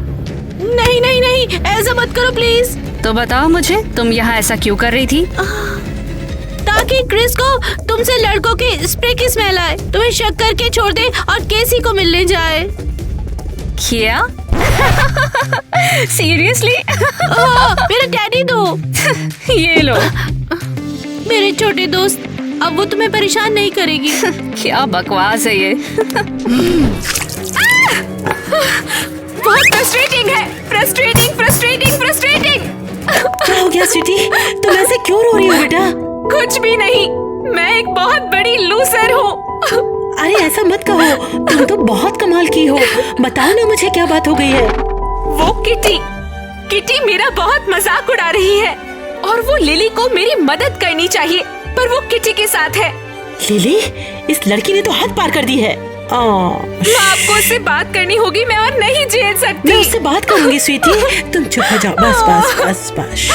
नहीं नहीं नहीं, ऐसा मत करो प्लीज। तो बताओ मुझे, तुम यहाँ ऐसा क्यों कर रही थी? ताकि क्रिस को तुमसे लड़कों के स्प्रे की स्मेल आए, तुम्हें शक करके छोड़ दे और केसी को मिलने जाए। क्या? सीरियसली? मेरा टेडी दो। ये लो। मेरे छोटे दोस्त, अब वो तुम्हें परेशान नहीं करेगी। क्या बकवास है ये। बहुत फ्रस्ट्रेटिंग है। Frustrating frustrating frustrating. क्या हो गया स्वीटी? तुम ऐसे क्यों रो रही हो बेटा? कुछ भी नहीं, मैं एक बहुत बड़ी लूजर हूँ। अरे ऐसा मत कहो, तुम तो बहुत कमाल की हो। बताओ ना मुझे क्या बात हो गई है? वो किटी मेरा बहुत मजाक उड़ा रही है और वो लिली को मेरी मदद करनी चाहिए, पर वो किटी के साथ है। लिली? इस लड़की ने तो हद पार कर दी है। आपको उससे बात करनी होगी, मैं और नहीं झेल सकती। मैं उससे बात करूंगी स्वीटी, तुम चुप हो जाओ। बस बस बस बस।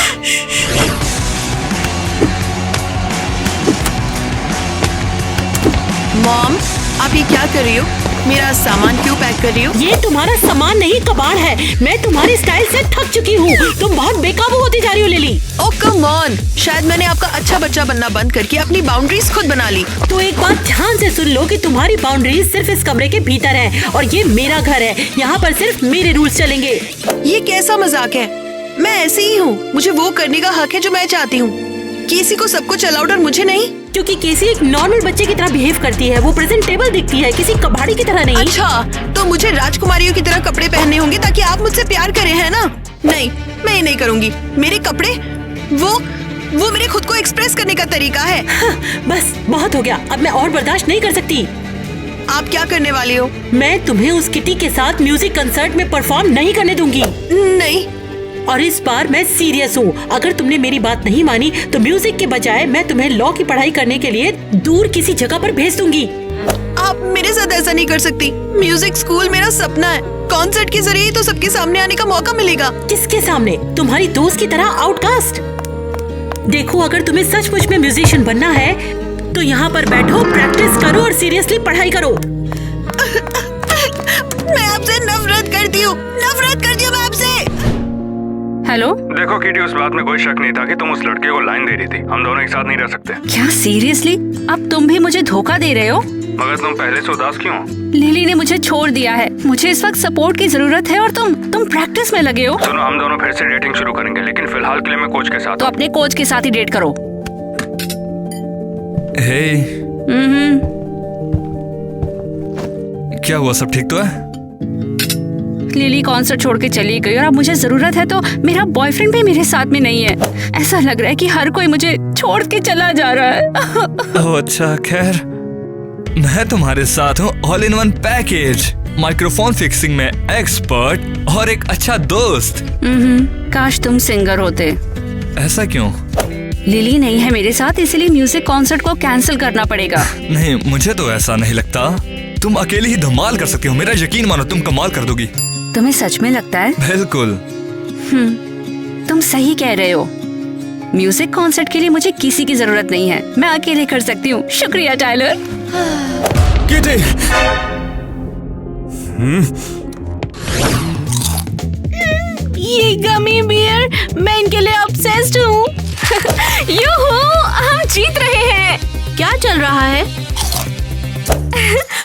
मॉम, आप ये क्या कर रही हो? मेरा सामान क्यों पैक कर रही हो? ये तुम्हारा सामान नहीं, कबाड़ है। मैं तुम्हारी स्टाइल से थक चुकी हूँ। तुम बहुत बेकाबू होती जा रही हो लिली। ओह कम ऑन, शायद मैंने आपका अच्छा बच्चा बनना बंद करके अपनी बाउंड्रीज खुद बना ली। तो एक बात ध्यान से सुन लो कि तुम्हारी बाउंड्रीज सिर्फ इस कमरे के भीतर है और ये मेरा घर है। यहाँ पर सिर्फ मेरे रूल्स चलेंगे। ये कैसा मजाक है? मैं ऐसी ही हूँ, मुझे वो करने का हक है जो मैं चाहती हूँ। केसी को सब कुछ अलाउड और मुझे नहीं? क्योंकि केसी एक नॉर्मल बच्चे की तरह बिहेव करती है, वो प्रेजेंटेबल दिखती है, किसी कबाड़ी की तरह नहीं। अच्छा, तो मुझे राजकुमारियों की तरह कपड़े पहनने होंगे ताकि आप मुझसे प्यार करें, है ना? नहीं, मैं ये नहीं करूँगी। मेरे कपड़े वो मेरे खुद को एक्सप्रेस करने का तरीका है। हाँ, बस बहुत हो गया, अब मैं और बर्दाश्त नहीं कर सकती। आप क्या करने वाली हो? मैं तुम्हें उस किटी के साथ म्यूजिक कंसर्ट में परफॉर्म नहीं करने दूंगी। नहीं, और इस बार मैं सीरियस हूँ। अगर तुमने मेरी बात नहीं मानी तो म्यूजिक के बजाय मैं तुम्हें लॉ की पढ़ाई करने के लिए दूर किसी जगह पर भेज दूंगी। आप मेरे साथ ऐसा नहीं कर सकती। म्यूजिक स्कूल मेरा सपना है। कॉन्सर्ट के जरिए तो सबके सामने आने का मौका मिलेगा। किसके सामने? तुम्हारी दोस्त की तरह आउटकास्ट। देखो, अगर तुम्हें सचमुच में म्यूजिशियन बनना है तो यहाँ पर बैठो, प्रैक्टिस करो और सीरियसली पढ़ाई करो। मैं आपसे नफरत करती हूँ, नफरत करती हूँ मैं आपसे। हेलो? देखो किटी, उस बात में कोई शक नहीं था कि तुम उस लड़के को लाइन दे रही थी। हम दोनों एक साथ नहीं रह सकते। क्या सीरियसली? अब तुम भी मुझे धोखा दे रहे हो? मगर तुम पहले से उदास क्यों? लिली ने मुझे छोड़ दिया है। मुझे इस वक्त सपोर्ट की जरूरत है और तुम प्रैक्टिस में लगे हो। सुनो, हम दोनों फिर से डेटिंग शुरू करेंगे, लेकिन फिलहाल के लिए मैं कोच के साथ। तो अपने कोच के साथ ही डेट करो। हे, क्या हुआ? सब ठीक तो है? लिली कॉन्सर्ट छोड़ के चली गई और अब मुझे जरूरत है तो मेरा बॉयफ्रेंड भी मेरे साथ में नहीं है। ऐसा लग रहा है कि हर कोई मुझे छोड़ के चला जा रहा है। ओह अच्छा, खैर मैं तुम्हारे साथ हूँ। All in one package, microphone fixing में एक्सपर्ट और एक अच्छा दोस्त। काश तुम सिंगर होते। ऐसा क्यों? लिली नहीं है मेरे साथ, इसलिए म्यूजिक कॉन्सर्ट को कैंसिल करना पड़ेगा। नहीं, मुझे तो ऐसा नहीं लगता। तुम अकेली ही धमाल कर सकती हो। मेरा यकीन मानो, तुम कमाल कर दोगी। तुम्हें सच में लगता है? बिल्कुल। तुम सही कह रहे हो। म्यूजिक कॉन्सर्ट के लिए मुझे किसी की जरूरत नहीं है, मैं अकेले कर सकती हूँ। शुक्रिया टाइलर। किटी, ये गमी बियर, मैं इनके लिए ऑब्सेस्ड हूँ। यूहू, हम जीत रहे हैं। क्या चल रहा है?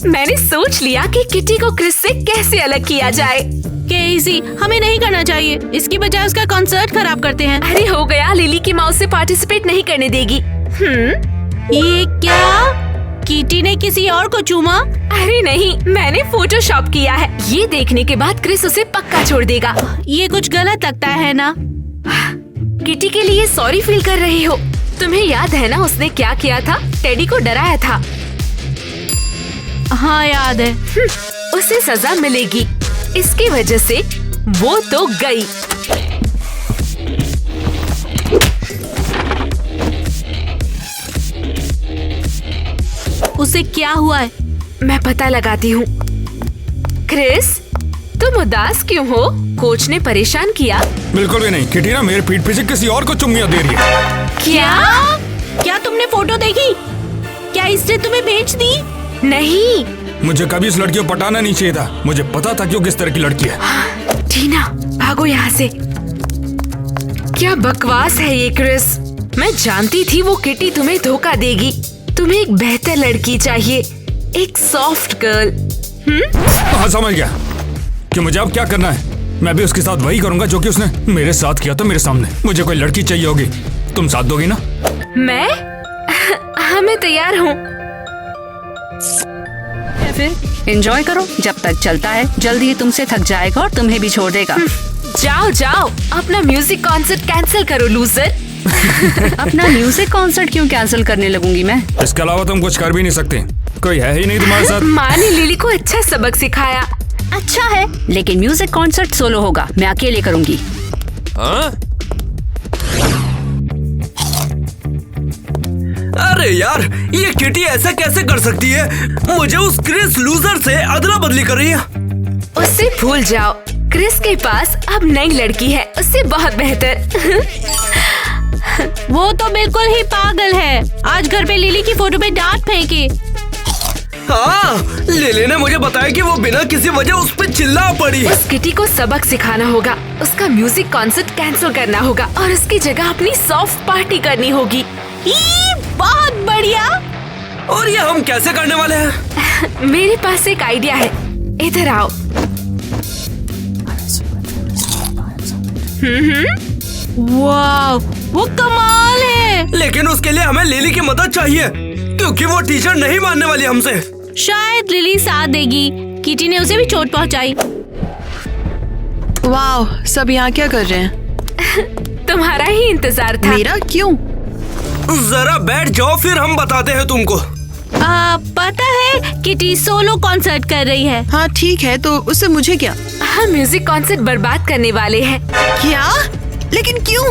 मैंने सोच लिया कि किटी को क्रिस से कैसे अलग किया जाए। केसी, हमें नहीं करना चाहिए। इसकी बजाय उसका कॉन्सर्ट खराब करते हैं। अरे हो गया, लिली की माँ उसे पार्टिसिपेट नहीं करने देगी। ये क्या? किटी ने किसी और को चूमा? अरे नहीं, मैंने फोटोशॉप किया है। ये देखने के बाद क्रिस उसे पक्का छोड़ देगा। ये कुछ गलत लगता है ना? किटी के लिए सॉरी फील कर रही हो? तुम्हें याद है ना उसने क्या किया था? टेडी को डराया था। हाँ याद है। उसे सजा मिलेगी। इसकी वजह से वो तो गई। उसे क्या हुआ है? मैं पता लगाती हूँ। क्रिस, तुम उदास क्यों हो? कोच ने परेशान किया? बिल्कुल भी नहीं। किटी ना मेरे पीठ पीछे किसी और को चुम्मियां दे रही है। क्या तुमने फोटो देखी? क्या इसने तुम्हें बेच दी? नहीं, मुझे कभी उस लड़की को पटाना नहीं चाहिए था। मुझे पता था कि वो किस तरह की लड़की है। टीना, भागो यहाँ से। क्या बकवास है ये क्रिस। मैं जानती थी वो किटी तुम्हें धोखा देगी। तुम्हें एक बेहतर लड़की चाहिए, एक सॉफ्ट गर्ल। हाँ, समझ गया कि मुझे अब क्या करना है। मैं भी उसके साथ वही करूंगा जो कि उसने मेरे साथ किया था मेरे सामने। मुझे कोई लड़की चाहिए होगी, तुम साथ दोगी ना? मैं हाँ, मैं तैयार हूँ। फिर एंजॉय करो जब तक चलता है। जल्दी ही तुमसे थक जाएगा और तुम्हें भी छोड़ देगा। जाओ जाओ, अपना म्यूजिक कॉन्सर्ट कैंसिल करो लूजर। अपना म्यूजिक कॉन्सर्ट क्यों कैंसिल करने लगूंगी मैं? इसके अलावा तुम कुछ कर भी नहीं सकते। कोई है ही नहीं तुम्हारे साथ। माँ ने लिली को अच्छा सबक सिखाया। अच्छा है, लेकिन म्यूजिक कॉन्सर्ट सोलो होगा, मैं अकेले करूंगी। हाँ? अरे यार, ये किटी ऐसा कैसे कर सकती है? मुझे उस क्रिस लूजर से अदला बदली कर रही है। उससे भूल जाओ। क्रिस के पास अब नई लड़की है, उससे बहुत बेहतर। वो तो बिल्कुल ही पागल है। आज घर पे लिली की फोटो पे डांट फेंकी। हाँ, लिली ने मुझे बताया कि वो बिना किसी वजह उस पर चिल्ला पड़ी। उस किटी को सबक सिखाना होगा, उसका म्यूजिक कॉन्सर्ट कैंसिल करना होगा और उसकी जगह अपनी सॉफ्ट पार्टी करनी होगी। बहुत बढ़िया। और ये हम कैसे करने वाले हैं? मेरे पास एक आइडिया है, इधर आओ। वाह, वो कमाल है। लेकिन उसके लिए हमें लिली की मदद चाहिए, क्योंकि वो टीचर नहीं मानने वाली हमसे। शायद लिली साथ देगी। किटी ने उसे भी चोट पहुंचाई। वाह, सब यहाँ क्या कर रहे हैं? तुम्हारा ही इंतजार था। मेरा क्यों? जरा बैठ जाओ, फिर हम बताते हैं तुमको। पता है किटी सोलो कॉन्सर्ट कर रही है। हाँ ठीक है, तो उससे मुझे क्या? हम म्यूजिक कॉन्सर्ट बर्बाद करने वाले हैं। क्या? लेकिन क्यों?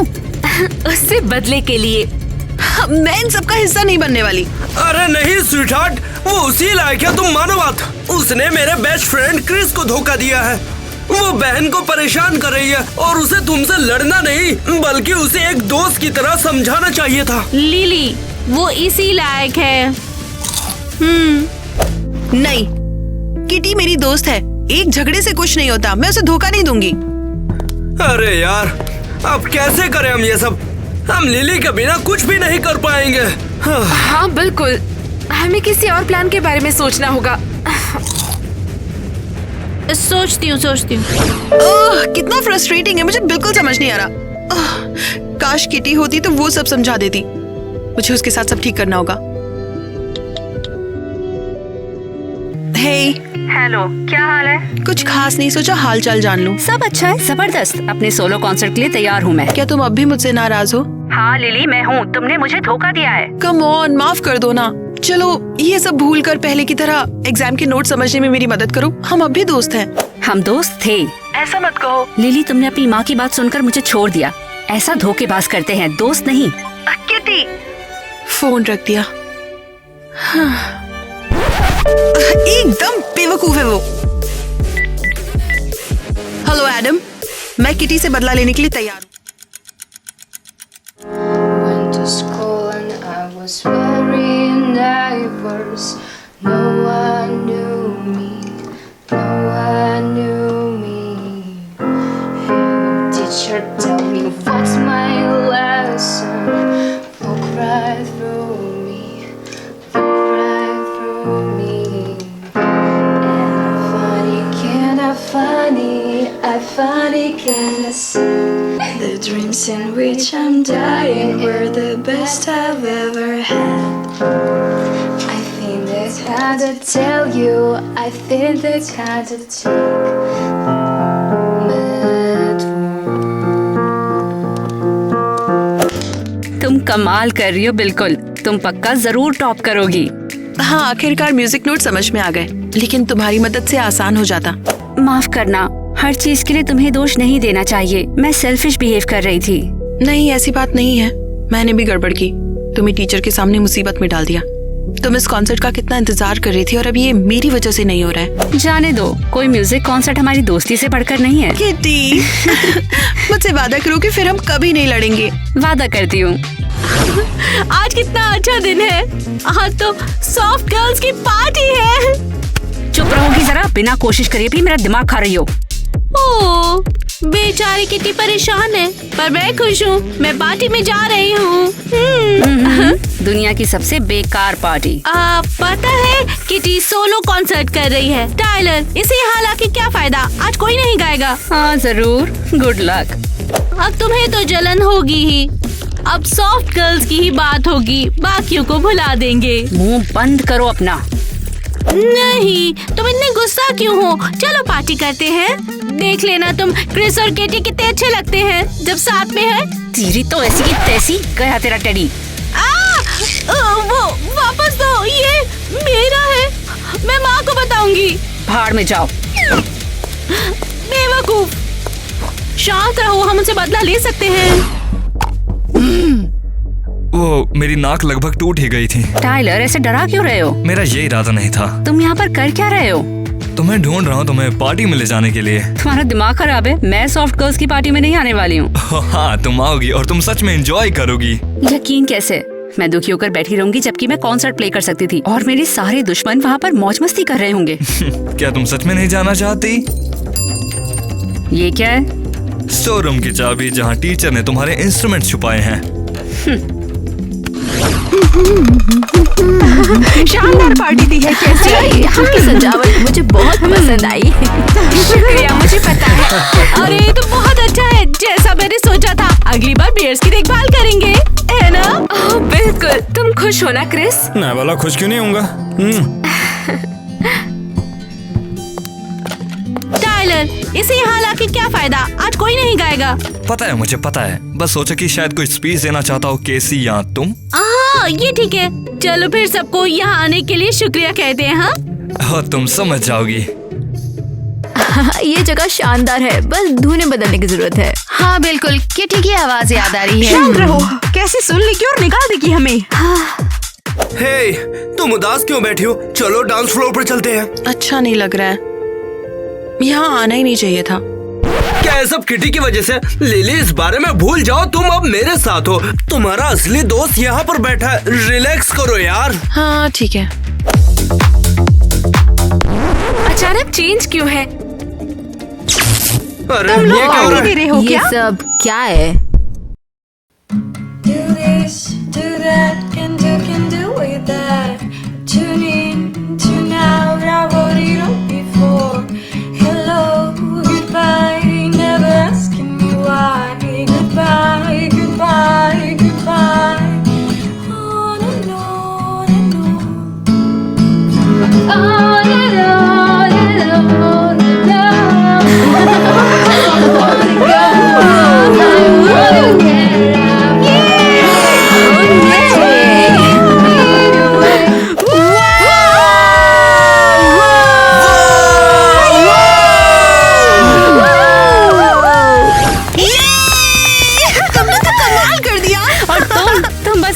उससे बदले के लिए। मैं इन सबका हिस्सा नहीं बनने वाली। अरे नहीं स्वीटहार्ट, वो उसी लायक है, तुम मानो बात। उसने मेरे बेस्ट फ्रेंड क्रिस को धोखा दिया है। वो बहन को परेशान कर रही है और उसे तुमसे लड़ना नहीं बल्कि उसे एक दोस्त की तरह समझाना चाहिए था। लिली, वो इसी लायक है। नहीं, किटी मेरी दोस्त है। एक झगड़े से कुछ नहीं होता। मैं उसे धोखा नहीं दूंगी। अरे यार, अब कैसे करें हम ये सब? हम लिली के बिना कुछ भी नहीं कर पाएंगे। हाँ बिल्कुल, हमें किसी और प्लान के बारे में सोचना होगा। सोचती हूँ। कितना फ्रस्ट्रेटिंग है, मुझे बिल्कुल समझ नहीं आ रहा। काश किटी होती तो वो सब समझा देती। मुझे उसके साथ सब ठीक करना होगा। हे, हेलो, क्या हाल है? कुछ खास नहीं, सोचा हाल चाल जान लूं। सब अच्छा है, जबरदस्त। अपने सोलो कॉन्सर्ट के लिए तैयार हूँ मैं। क्या तुम अब भी मुझसे नाराज हो? हाँ लिली, मैं हूँ। तुमने मुझे धोखा दिया है। कम ऑन, माफ कर दो ना। चलो ये सब भूल कर पहले की तरह एग्जाम के नोट समझने में मेरी मदद करो। हम अब भी दोस्त हैं। हम दोस्त थे। ऐसा मत कहो। लिली, तुमने अपनी माँ की बात सुनकर मुझे छोड़ दिया। ऐसा धोखेबाज करते हैं, दोस्त नहीं। किटी, फोन रख दिया। एकदम बेवकूफ है वो। हेलो एडम, मैं किटी से बदला लेने के लिए तैयार हूँ। Went to school and I was wearing diapers. No one knew me. No one knew me. Hello teacher, tell me what's my lesson. Look right through me. Look right through me. And I find it kinda funny. I find it kinda sad. The dreams in which I'm dying were the best I've ever had. I think that's hard to tell you. I think that's hard to take. तुम कमाल कर रही हो, बिल्कुल। तुम पक्का जरूर टॉप करोगी। हाँ, आखिरकार म्यूजिक नोट समझ में आ गए, लेकिन तुम्हारी मदद से आसान हो जाता। माफ करना, हर चीज के लिए तुम्हें दोष नहीं देना चाहिए। मैं सेल्फिश बिहेव कर रही थी। नहीं, ऐसी बात नहीं है, मैंने भी गड़बड़ की, तुम्हें टीचर के सामने मुसीबत में डाल दिया। तुम इस कॉन्सर्ट का कितना इंतजार कर रही थी और अब ये मेरी वजह से नहीं हो रहा है। जाने दो, कोई म्यूजिक कॉन्सर्ट हमारी दोस्ती से बढ़कर नहीं है। किटी, मुझसे वादा करो कि फिर हम कभी नहीं लड़ेंगे। वादा करती हूँ। आज कितना अच्छा दिन है, आज तो सॉफ्ट गर्ल्स की पार्टी है। चुप रहोगी जरा, बिना कोशिश करे भी मेरा दिमाग खा रही हो। ओ, बेचारी किटी परेशान है, पर मैं खुश हूँ, मैं पार्टी में जा रही हूँ। दुनिया की सबसे बेकार पार्टी। पता है, किटी सोलो कॉन्सर्ट कर रही है। टाइलर, इसे हालांकि क्या फायदा, आज कोई नहीं गाएगा। हाँ जरूर, गुड लक। अब तुम्हें तो जलन होगी ही, अब सॉफ्ट गर्ल्स की ही बात होगी, बाकियों को भुला देंगे। मुंह बंद करो अपना। नहीं, तुम इतने गुस्सा क्यों हो? चलो पार्टी करते हैं। देख लेना तुम, क्रिस और केटी कितने अच्छे लगते हैं जब साथ में है। तेरी तो ऐसी की तैसी, गया तेरा टेडी। वो वापस दो, ये मेरा है, मैं माँ को बताऊंगी। भाड़ में जाओ। बेवकूफ, शांत रहो, हम उनसे बदला ले सकते हैं। वो मेरी नाक लगभग टूट ही गई थी। टाइलर, ऐसे डरा क्यों रहे हो? मेरा ये इरादा नहीं था। तुम यहाँ पर कर क्या रहे हो? तुम्हें ढूंढ रहा हूँ, तुम्हें पार्टी में ले जाने के लिए। तुम्हारा दिमाग खराब है, मैं सॉफ्ट गर्ल्स की पार्टी में नहीं आने वाली हूँ। हाँ, तुम आओगी और तुम सच में एंजॉय करोगी। यकीन कैसे? मैं दुखी होकर बैठी रहूंगी जबकि मैं कॉन्सर्ट प्ले कर सकती थी और मेरे सारे दुश्मन वहाँ पर मौज मस्ती कर रहे होंगे। क्या तुम सच में नहीं जाना चाहती? ये क्या है? स्टोर रूम की चाबी, जहाँ टीचर ने तुम्हारे इंस्ट्रूमेंट छुपाए हैं। शानदार पार्टी दी है। कैसी है यहाँ की सजावट मुझे बहुत पसंद आई। शुक्रिया, मुझे पता है। अरे तो बहुत अच्छा है, जैसा मैंने सोचा था। अगली बार बियर्स की देखभाल करेंगे, है ना? बिल्कुल। तुम खुश हो ना क्रिस? मैं वाला खुश क्यों नहीं होऊंगा? टाइलर, इसे यहाँ लाके क्या फायदा, आज कोई नहीं गाएगा। पता है, मुझे पता है, बस सोचा कि शायद कोई स्पीच देना चाहता हो केसी या तुम। हाँ, ये ठीक है। चलो फिर सबको यहाँ आने के लिए शुक्रिया कहते हैं। हाँ, तुम समझ जाओगी। ये जगह शानदार है, बस धुने बदलने की जरूरत है। हाँ बिल्कुल, किटी की आवाज याद आ रही है। शांत रहो, कैसे सुन ली और निकाल देगी हमें। हे, तुम उदास क्यों बैठी हो? चलो डांस फ्लोर पर चलते हैं। अच्छा नहीं लग रहा है, यहाँ आना ही नहीं चाहिए था। क्या ये सब किटी की वजह से? लिली, इस बारे में भूल जाओ, तुम अब मेरे साथ हो। तुम्हारा असली दोस्त यहाँ पर बैठा है, रिलैक्स करो यार। हाँ ठीक है। अचानक चेंज क्यों है? अरे ये क्या हो रहा है? ये सब क्या है? Do this, do that, can do with that. Tune in to now, I've already done before. Hello, goodbye, never asking me why. Goodbye, goodbye, goodbye. On and on and on. On and on and on and on. I wanna go, I wanna get out.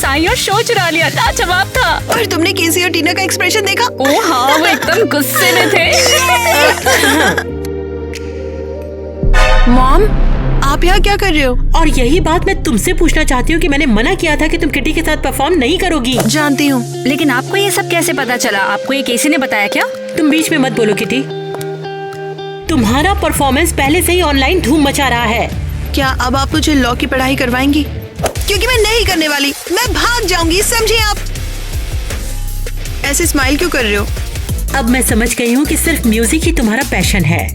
आई और शो चुरा लिया था, जवाब था। और तुमने केसी और टीना का एक्सप्रेशन देखा? ओह हाँ, वो एकदम गुस्से में थे। मॉम, आप यहाँ क्या कर रहे हो? और यही बात मैं तुमसे पूछना चाहती हूँ कि मैंने मना किया था कि तुम किटी के साथ परफॉर्म नहीं करोगी। जानती हूँ, लेकिन आपको ये सब कैसे पता चला? आपको ये केसी ने बताया क्या? तुम बीच में मत बोलो किटी। तुम्हारा परफॉर्मेंस पहले से ही ऑनलाइन धूम मचा रहा है। क्या अब आप मुझे लॉ की पढ़ाई करवाएंगी? क्योंकि मैं नहीं करने वाली, मैं भाग जाऊंगी, समझे आप? ऐसे स्माइल क्यों कर रहे हो? अब मैं समझ गई हूँ कि सिर्फ म्यूजिक ही तुम्हारा पैशन है।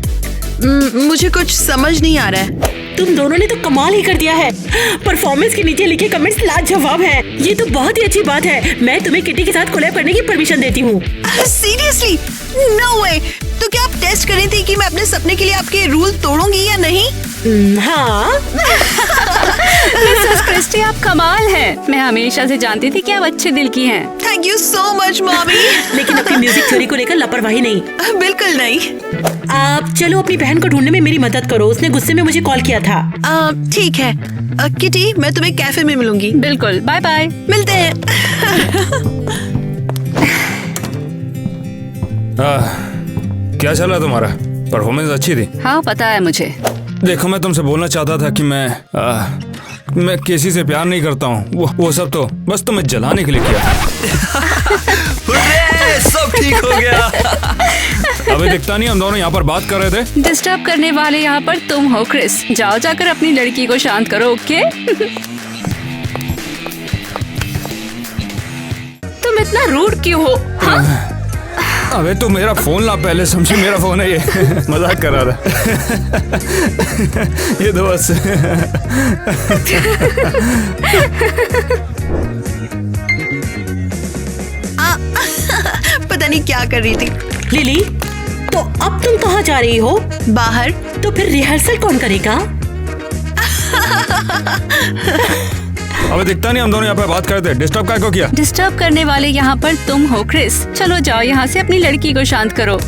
मुझे कुछ समझ नहीं आ रहा है। तुम दोनों ने तो कमाल ही कर दिया है। परफॉर्मेंस के नीचे लिखे कमेंट्स लाजवाब हैं। ये तो बहुत ही अच्छी बात है। मैं तुम्हें किटी के साथ कोलैब करने की परमिशन देती हूँ। सीरियसली? नो वे। तो क्या आप टेस्ट कर रही थी कि मैं अपने सपने के लिए आपके रूल तोड़ूंगी या नहीं? हाँ। मिसेस क्रिस्टी, आप कमाल हैं। मैं हमेशा से जानती थी कि आप अच्छे दिल की हैं। Thank you so much mommy. लेकिन अपनी म्यूजिक थ्योरी को लेकर लापरवाही नहीं। बिल्कुल नहीं। आप चलो अपनी बहन को ढूंढने में मेरी मदद करो, उसने गुस्से में मुझे कॉल किया था। ठीक है किटी, मैं तुम्हें कैफे में मिलूंगी। बिल्कुल, बाय बाय। मिलते हैं। क्या चला तुम्हारा? परफॉर्मेंस अच्छी थी। हाँ पता है मुझे। देखो मैं तुमसे बोलना चाहता था कि मैं किसी से प्यार नहीं करता हूँ। वो सब तो बस तुम्हें जलाने के लिए किया था। सब ठीक हो गया। अबे दिखता नहीं, हम दोनों यहाँ पर बात कर रहे थे। डिस्टर्ब करने वाले यहाँ पर तुम हो क्रिस। जाओ जाकर अपनी लड़की को शांत करो, ओके? तुम इतना रूड क्यों हो? हाँ? अबे तू मेरा फोन ला, पहले समझी मेरा फोन है ये। मजाक कर रहा था। ये तो बस। पता नहीं क्या कर रही थी। लिली, तो अब तुम कहाँ जा रही हो? बाहर। तो फिर रिहर्सल कौन करेगा? अबे दिखता नहीं, हम दोनों यहाँ पे बात कर रहे थे। डिस्टर्ब क्या किया? डिस्टर्ब करने वाले यहाँ पर तुम हो क्रिस। चलो जाओ यहाँ से, अपनी लड़की को शांत करो।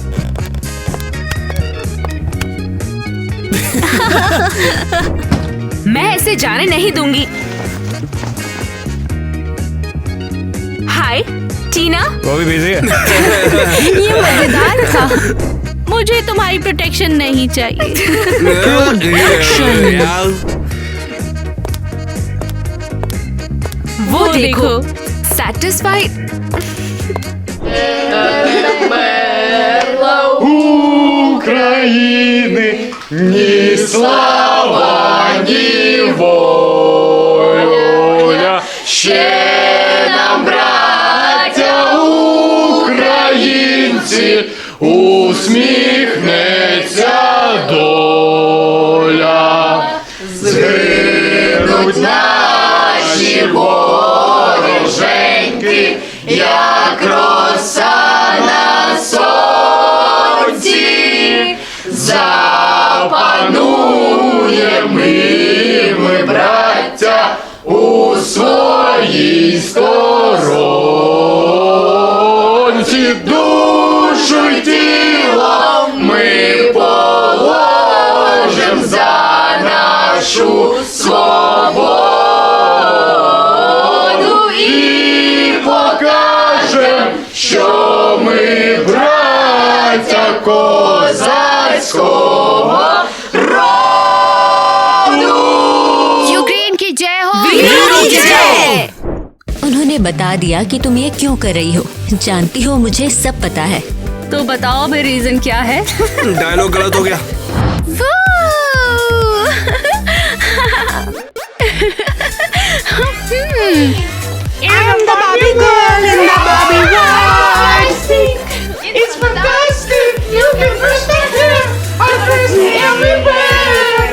मैं ऐसे जाने नहीं दूंगी। हाय टीना। वो भी बिजी है। ये मजेदार था। मुझे तुम्हारी प्रोटेक्शन नहीं चाहिए। वो देखो, सैटिस्फाइड। Украины ни слава, ни воля. Ще нам, браття українці, усміхнеться доля. Згинуть наші вороженьки, як роса на сонці. Запануємо ми, браття, у своїй сторонці. Душу й тіло ми положим за нашу свободу і покажем, що ми браття козацького роду. यूक्रेन की जय हो। उन्होंने बता दिया कि तुम ये क्यों कर रही हो। जानती हो, मुझे सब पता है। तो बताओ भी रीजन क्या है? डायलॉग गलत हो गया। I'm the Barbie girl in the Barbie world. It's fantastic. You can press my hair. I press everywhere.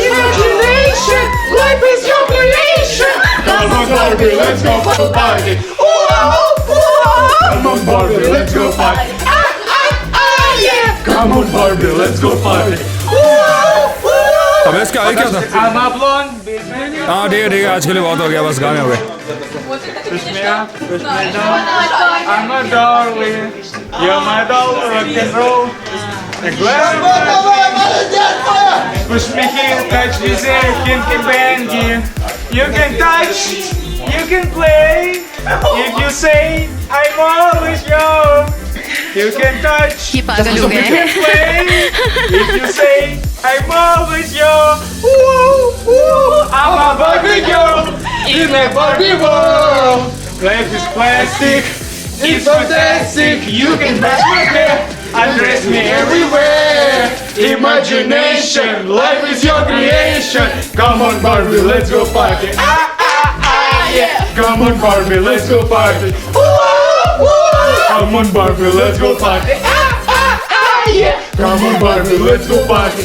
Imagination, life is your creation. Come on, Barbie, let's go party. Come on, Barbie, let's go party. Yeah. Come on, Barbie, let's go party. अबे इसका आगे क्या था? I'm a blonde. हाँ ठीक है, आज के लिए बहुत हो गया, बस गाने हो गए। Push me up, push me down. I'm a darling. You're my doll, rock and roll. Push me here, touch me there, kinky bangy. You can touch, you can play. If you say I'm always young, you can touch. ये पागल हो You गए can play. If you say I'm always young, I'm a Barbie girl in a Barbie world. Life is plastic, it's fantastic. You can brush my hair, undress me everywhere. Imagination, life is your creation. Come on, Barbie, let's go party. Yeah. Come on, Barbie, let's go party. Come on, Barbie, let's go party. Yeah. Come on, Barbie, let's go party.